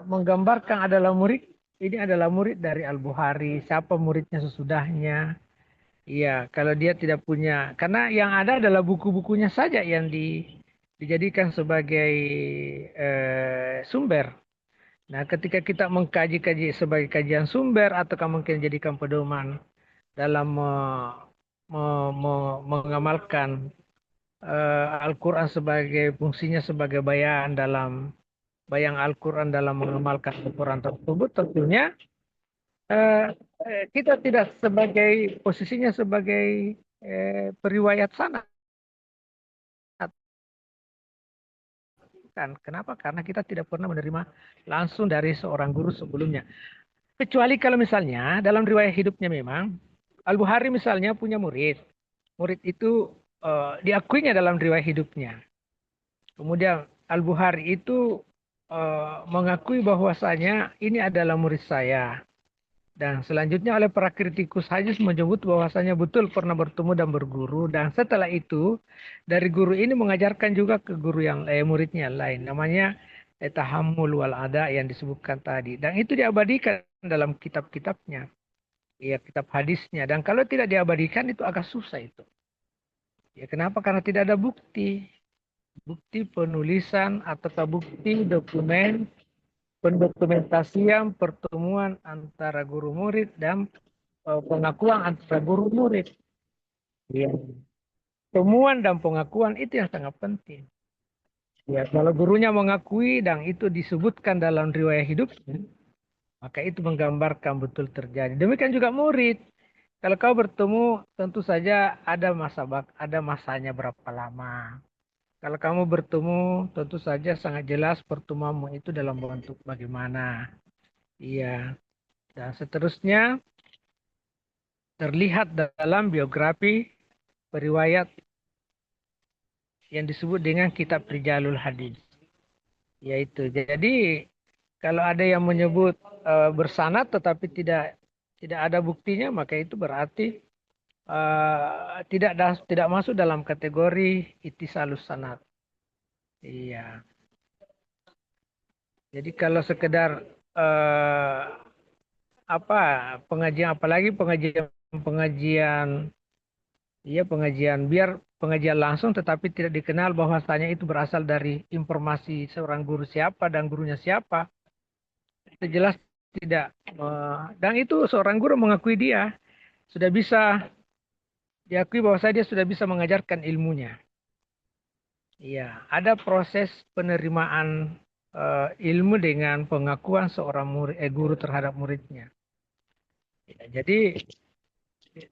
menggambarkan adalah murid ini adalah murid dari Al-Bukhari, siapa muridnya sesudahnya. Iya, kalau dia tidak punya, karena yang ada adalah buku-bukunya saja yang dijadikan sebagai sumber. Nah, ketika kita mengkaji-kaji sebagai kajian sumber ataukah mungkin jadikan pedoman dalam mengamalkan Al-Quran sebagai fungsinya sebagai bayang Al-Quran dalam mengamalkan Al-Quran tersebut, tentunya kita tidak sebagai posisinya sebagai periwayat sanad. Kenapa? Karena kita tidak pernah menerima langsung dari seorang guru sebelumnya. Kecuali kalau misalnya dalam riwayat hidupnya memang Al-Bukhari misalnya punya murid. Murid itu diakuinya dalam riwayat hidupnya. Kemudian Al-Bukhari itu mengakui bahwasanya ini adalah murid saya. Dan selanjutnya oleh para kritikus hadis menyebut bahwasanya betul pernah bertemu dan berguru. Dan setelah itu dari guru ini mengajarkan juga ke guru yang muridnya lain. Namanya tahammul wal ada yang disebutkan tadi. Dan itu diabadikan dalam kitab-kitabnya. Ya, kitab hadisnya. Dan kalau tidak diabadikan itu agak susah itu. Ya, kenapa? Karena tidak ada bukti. Bukti penulisan atau bukti dokumen pendokumentasian pertemuan antara guru murid dan pengakuan antara guru murid. Ya. Temuan dan pengakuan itu yang sangat penting. Ya, kalau gurunya mengakui dan itu disebutkan dalam riwayat hidupnya, maka itu menggambarkan betul terjadi. Demikian juga murid. Kalau kau bertemu, tentu saja ada masanya berapa lama. Kalau kamu bertemu, tentu saja sangat jelas pertemuanmu itu dalam bentuk bagaimana. Iya. Dan seterusnya terlihat dalam biografi periwayat yang disebut dengan kitab Rijalul Hadis. Yaitu, jadi kalau ada yang menyebut bersanad tetapi tidak ada buktinya, maka itu berarti tidak masuk dalam kategori ittisalus sanad. Iya. Jadi kalau sekedar pengajian, apalagi pengajian biar pengajian langsung tetapi tidak dikenal bahwasanya itu berasal dari informasi seorang guru siapa dan gurunya siapa, itu jelas tidak. Dan itu seorang guru mengakui dia sudah bisa diakui bahwa dia sudah bisa mengajarkan ilmunya. Iya, ada proses penerimaan ilmu dengan pengakuan seorang guru terhadap muridnya. Ya, jadi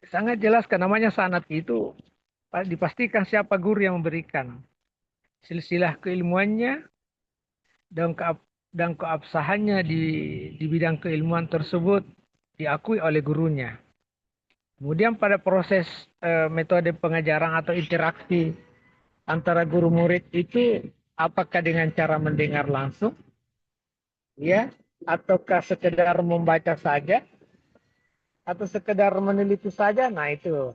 sangat jelas kan namanya sanad itu dipastikan siapa guru yang memberikan, silsilah keilmuannya dan keabsahannya di bidang keilmuan tersebut diakui oleh gurunya. Kemudian pada proses metode pengajaran atau interaksi antara guru murid itu apakah dengan cara mendengar langsung, ya, ataukah sekedar membaca saja, atau sekedar meneliti saja, nah itu.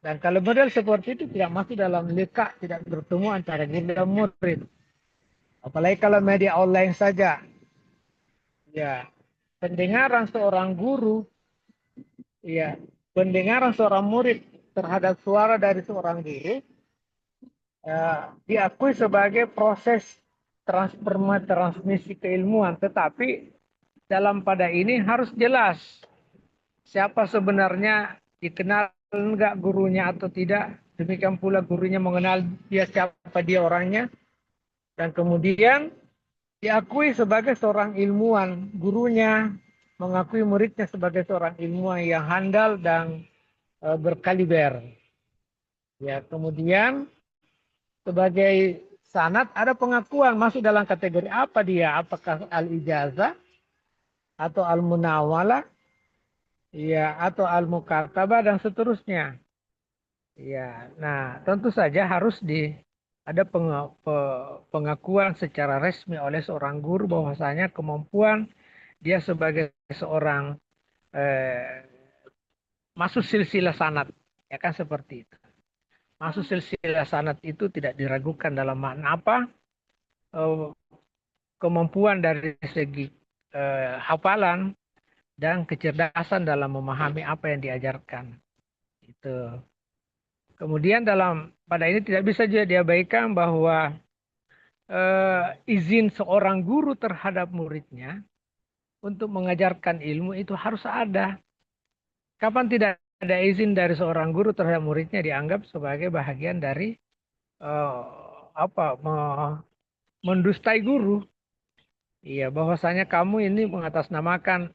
Dan kalau model seperti itu tidak masuk dalam leka, tidak bertemu antara guru dan murid. Apalagi kalau media online saja, ya, pendengaran seorang guru, ya, pendengaran seorang murid terhadap suara dari seorang guru diakui sebagai proses transmisi keilmuan, tetapi dalam pada ini harus jelas siapa sebenarnya, dikenal enggak gurunya atau tidak, demikian pula gurunya mengenal dia siapa dia orangnya, dan kemudian diakui sebagai seorang ilmuwan, gurunya mengakui muridnya sebagai seorang ilmuwan yang handal dan berkaliber. Ya, kemudian sebagai sanad ada pengakuan masuk dalam kategori apa dia? Apakah al-ijazah atau al-munawalah, ya, atau al-mukatabah dan seterusnya. Ya, nah tentu saja harus ada pengakuan secara resmi oleh seorang guru bahwasanya kemampuan dia sebagai seorang eh, masuk silsilah sanad, ya kan seperti itu. Masuk silsilah sanad itu tidak diragukan dalam makna apa? Eh, Kemampuan dari segi hafalan dan kecerdasan dalam memahami apa yang diajarkan. Itu. Kemudian pada ini tidak bisa juga diabaikan bahwa izin seorang guru terhadap muridnya untuk mengajarkan ilmu itu harus ada. Kapan tidak ada izin dari seorang guru terhadap muridnya dianggap sebagai bahagian dari eh, mendustai guru. Iya, bahwasanya kamu ini mengatasnamakan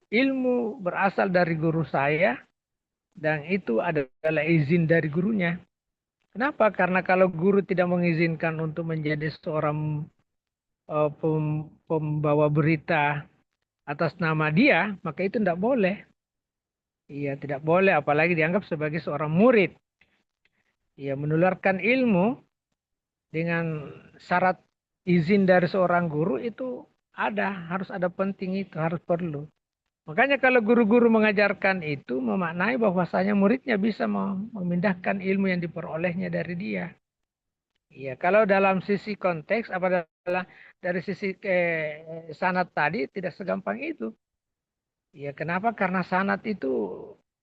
ilmu berasal dari guru saya dan itu adalah izin dari gurunya. Kenapa? Karena kalau guru tidak mengizinkan untuk menjadi seorang pembawa berita atas nama dia, maka itu tidak boleh. Iya, tidak boleh, apalagi dianggap sebagai seorang murid. Ia menularkan ilmu dengan syarat izin dari seorang guru itu harus ada penting itu, harus perlu. Makanya kalau guru-guru mengajarkan itu memaknai bahwasanya muridnya bisa memindahkan ilmu yang diperolehnya dari dia. Iya, kalau dalam sisi konteks apa adalah dari sisi sanad tadi tidak segampang itu. Iya, kenapa? Karena sanad itu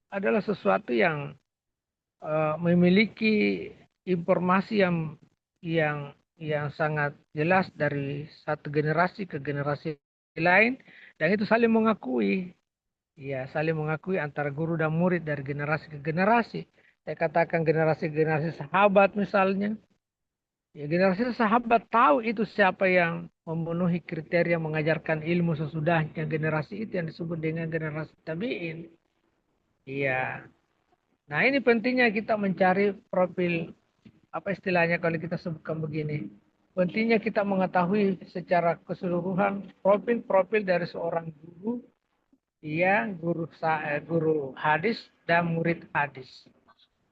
adalah sesuatu yang memiliki informasi yang sangat jelas dari satu generasi ke generasi lain dan itu saling mengakui. Ya, saling mengakui antara guru dan murid dari generasi ke generasi. Saya katakan generasi-generasi sahabat misalnya. Ya, generasi sahabat tahu itu siapa yang memenuhi kriteria mengajarkan ilmu sesudahnya. Generasi itu yang disebut dengan generasi tabi'in. Iya. Nah, ini pentingnya kita mencari profil, apa istilahnya kalau kita sebutkan begini. Pentingnya kita mengetahui secara keseluruhan profil-profil dari seorang guru, iya, guru hadis dan murid hadis.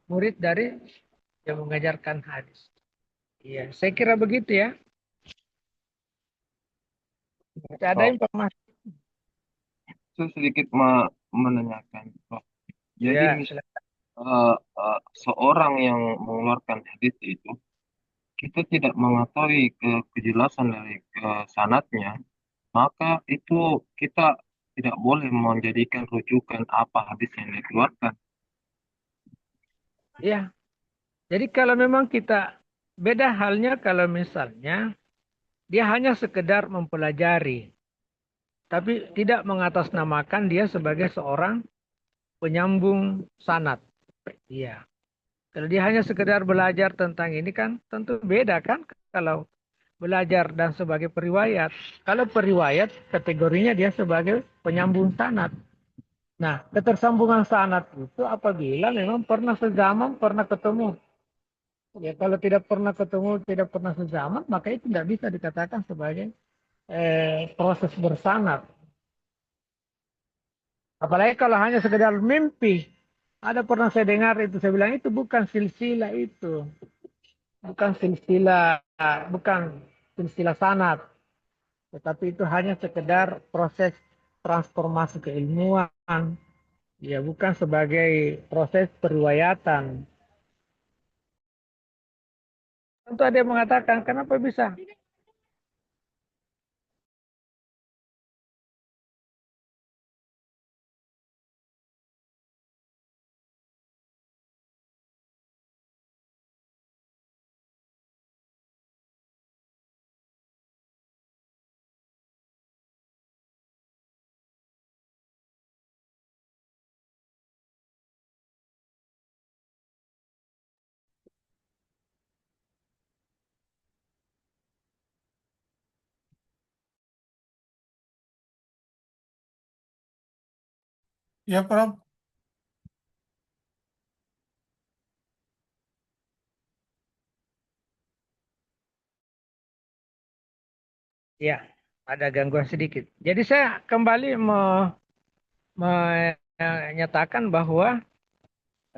Murid dari yang mengajarkan hadis. Iya, saya kira begitu ya. Ada Oh, informasi. saya sedikit menanyakan. Oh, jadi Ya, silakan. seorang yang mengeluarkan hadis itu, kita tidak mengetahui kejelasan dari sanadnya, maka itu kita tidak boleh menjadikan rujukan apa hadis yang dikeluarkan. Ya, jadi kalau memang kita beda halnya kalau misalnya dia hanya sekedar mempelajari, tapi tidak mengatasnamakan dia sebagai seorang penyambung sanad. Iya. Kalau dia hanya sekedar belajar tentang ini kan tentu beda kan kalau belajar dan sebagai periwayat. Kalau periwayat kategorinya dia sebagai penyambung sanad. Nah, ketersambungan sanad itu apabila memang pernah sezaman, pernah ketemu. Ya, kalau tidak pernah ketemu, tidak pernah sezaman, maka itu tidak bisa dikatakan sebagai proses bersanad. Apalagi kalau hanya sekedar mimpi. Ada pernah saya dengar itu, saya bilang itu bukan silsilah itu. Bukan silsilah, bukan silsilah sanad. Tetapi itu hanya sekedar proses transformasi keilmuan. Ya, bukan sebagai proses periwayatan. Tentu ada yang mengatakan, kenapa bisa? Ya, Prof. Ya, ada gangguan sedikit. Jadi saya kembali menyatakan bahwa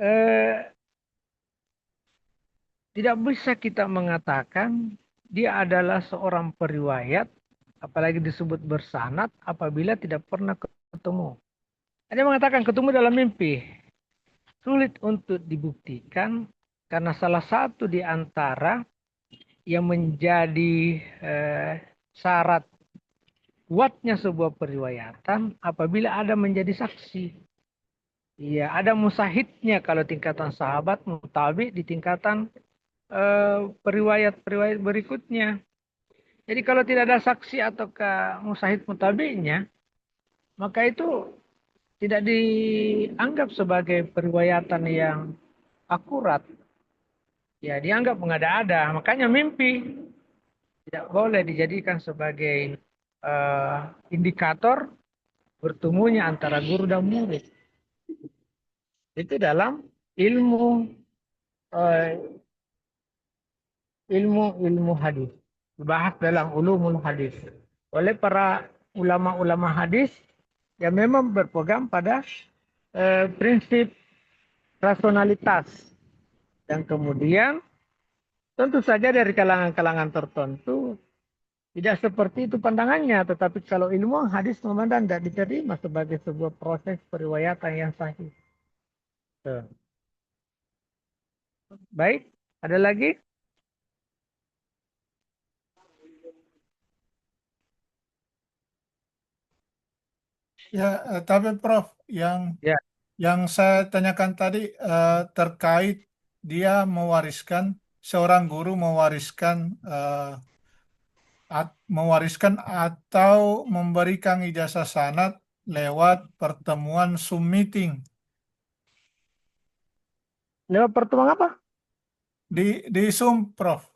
eh, tidak bisa kita mengatakan dia adalah seorang periwayat, apalagi disebut bersanad apabila tidak pernah ketemu. Ada yang mengatakan ketemu dalam mimpi. Sulit untuk dibuktikan karena salah satu di antara yang menjadi syarat kuatnya sebuah periwayatan apabila ada menjadi saksi. Iya, ada musahidnya kalau tingkatan sahabat, mutabi di tingkatan periwayat-periwayat berikutnya. Jadi kalau tidak ada saksi atau musahid mutabinya, maka itu tidak dianggap sebagai periwayatan yang akurat. Ya, dianggap mengada-ada. Makanya mimpi tidak boleh dijadikan sebagai indikator bertemunya antara guru dan murid. Itu dalam ilmu eh, ilmu hadis. Dibahas dalam ulumul hadis oleh para ulama-ulama hadis yang memang berpegang pada prinsip rasionalitas. Dan kemudian tentu saja dari kalangan-kalangan tertentu tidak seperti itu pandangannya. Tetapi kalau ilmu hadis memandang tidak diterima sebagai sebuah proses periwayatan yang sahih. Tuh. Baik, ada lagi? Ya, tapi Prof, yang Ya. saya tanyakan tadi terkait dia mewariskan, seorang guru mewariskan atau memberikan ijazah sanad lewat pertemuan Zoom meeting Lewat pertemuan apa? di Zoom, Prof.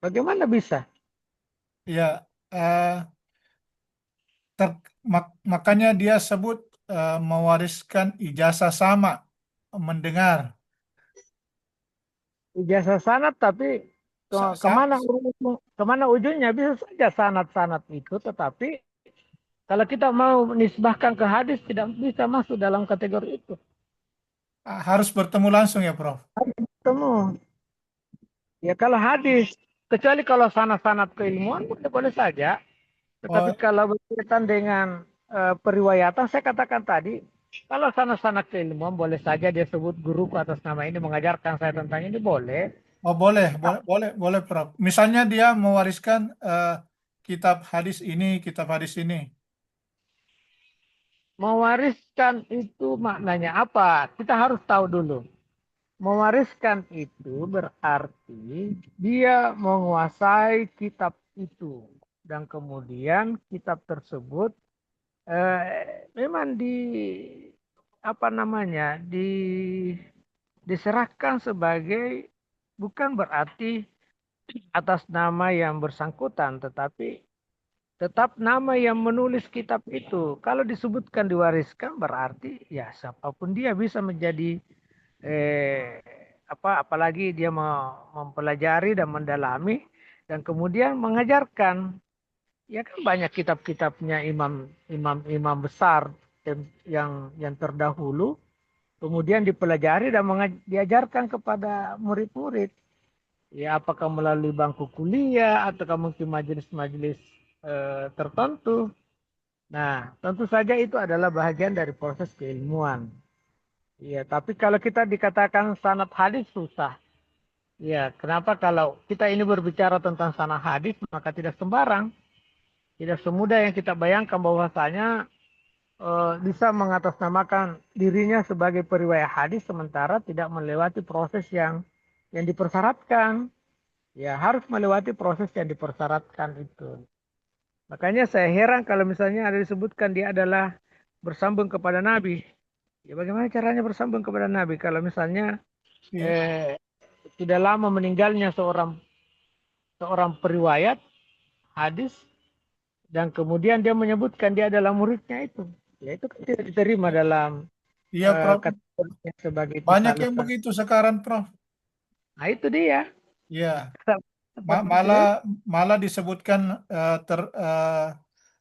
Bagaimana bisa? Ya, makanya dia sebut mewariskan ijazah sama mendengar. Ijazah sanad tapi kemana ujungnya bisa saja sanad-sanad itu, tetapi kalau kita mau nisbahkan ke hadis tidak bisa masuk dalam kategori itu. Harus bertemu langsung ya, Prof. Temu. Ya kalau hadis, kecuali kalau sanad-sanad keilmuan boleh saja. Tetapi kalau berkaitan dengan periwayatan, saya katakan tadi, kalau sanad-sanad keilmuan boleh saja dia sebut guruku atas nama ini mengajarkan saya tentang ini boleh. Oh boleh Prof. Misalnya dia mewariskan kitab hadis ini. Mewariskan itu maknanya apa? Kita harus tahu dulu. Mewariskan itu berarti dia menguasai kitab itu. Dan kemudian kitab tersebut memang diserahkan sebagai, bukan berarti atas nama yang bersangkutan, tetapi tetap nama yang menulis kitab itu. Kalau disebutkan diwariskan berarti ya siapapun dia bisa menjadi apalagi dia mempelajari dan mendalami dan kemudian mengajarkan. Ya kan banyak kitab-kitabnya imam besar yang terdahulu kemudian dipelajari dan diajarkan kepada murid-murid. Ya apakah melalui bangku kuliah ataukah mungkin majelis-majelis tertentu. Nah, tentu saja itu adalah bagian dari proses keilmuan. Ya, tapi kalau kita dikatakan sanad hadis susah. Ya, kenapa kalau kita ini berbicara tentang sanad hadis maka tidak sembarang. Tidak semudah yang kita bayangkan bahwasanya bisa mengatasnamakan dirinya sebagai periwayat hadis sementara tidak melewati proses yang dipersyaratkan. Ya, harus melewati proses yang dipersyaratkan itu. Makanya saya heran kalau misalnya ada disebutkan dia adalah bersambung kepada Nabi. Ya bagaimana caranya bersambung kepada Nabi kalau misalnya sudah lama meninggalnya seorang periwayat hadis dan kemudian dia menyebutkan dia adalah muridnya itu. Ya itu kan tidak diterima dalam Iya, Prof. kategorinya sebagai Banyak yang tasalusan. begitu sekarang, Prof. Nah itu dia. Iya. Tepat betul ya? Malah disebutkan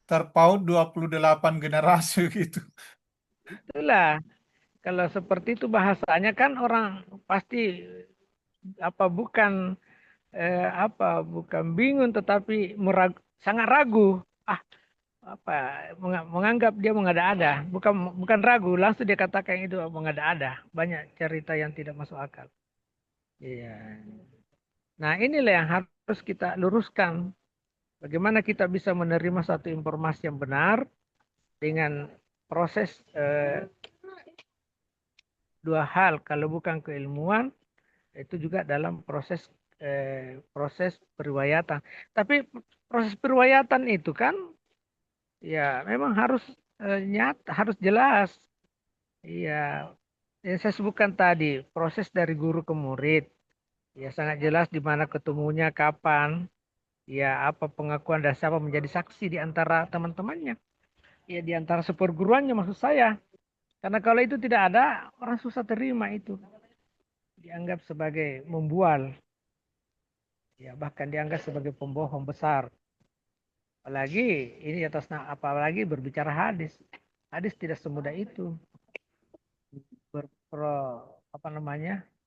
terpaut 28 generasi gitu. Itulah. Kalau seperti itu bahasanya kan orang pasti bukan bukan bingung tetapi sangat ragu. Menganggap dia mengada-ada, bukan ragu, langsung dia katakan itu mengada-ada. Banyak cerita yang tidak masuk akal. Iya. Nah, inilah yang harus kita luruskan. Bagaimana kita bisa menerima satu informasi yang benar dengan proses dua hal. Kalau bukan keilmuan, itu juga dalam proses periwayatan. Tapi proses periwayatan itu kan ya memang harus nyata, harus jelas. Iya, yang saya sebutkan tadi, proses dari guru ke murid. Ya sangat jelas di mana ketemunya, kapan, ya apa pengakuan dan siapa menjadi saksi di antara teman-temannya. Ya di antara seperguruannya maksud saya. Karena kalau itu tidak ada, orang susah terima itu. Dianggap sebagai membual. Ya bahkan dianggap sebagai pembohong besar. Apalagi ini apalagi berbicara hadis. Hadis tidak semudah itu.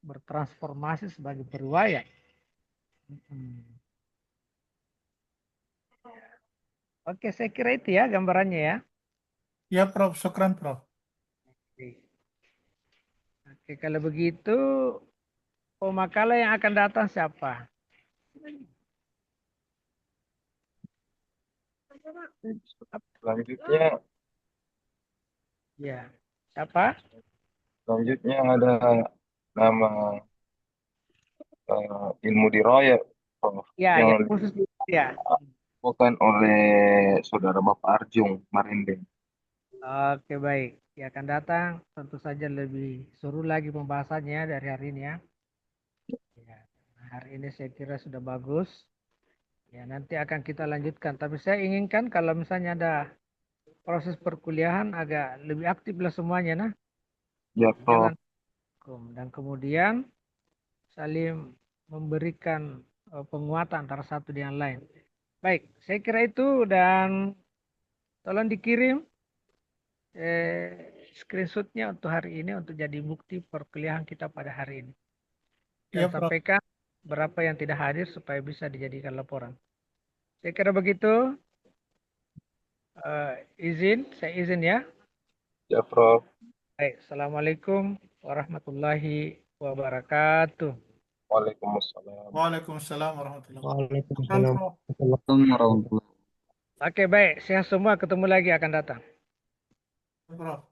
Bertransformasi sebagai periwayat. Oke, saya kira itu ya gambarannya ya. Ya, Prof. Syukran, Prof. Oke, kalau begitu pemakalah yang akan datang siapa? Selanjutnya, Ya, siapa? selanjutnya ada nama ilmu dirayat, Prof, Ya, yang yang khusus ya. bukan oleh saudara Bapak Arjung Marinding. Oke, baik. Ya akan datang tentu saja lebih seru lagi pembahasannya dari hari ini ya. Ya, hari ini saya kira sudah bagus. Ya, nanti akan kita lanjutkan. Tapi saya inginkan kalau misalnya ada proses perkuliahan agak lebih aktif lah semuanya, nah. Ya, Prof. Jangan dan kemudian saling memberikan penguatan antara satu dengan lain. Baik, saya kira itu dan tolong dikirim screenshotnya untuk hari ini untuk jadi bukti perkuliahan kita pada hari ini. Dan Ya, Prof. sampaikan berapa yang tidak hadir supaya bisa dijadikan laporan. Saya kira begitu. Saya izin ya. Ya, Prof. Baik, Assalamualaikum warahmatullahi wabarakatuh. Waalaikumsalam. Waalaikumsalam warahmatullahi wabarakatuh. Waalaikumsalam. Prof. Assalamualaikum warahmatullahi wabarakatuh. Oke, baik. Sehat semua, ketemu lagi akan datang. Prof.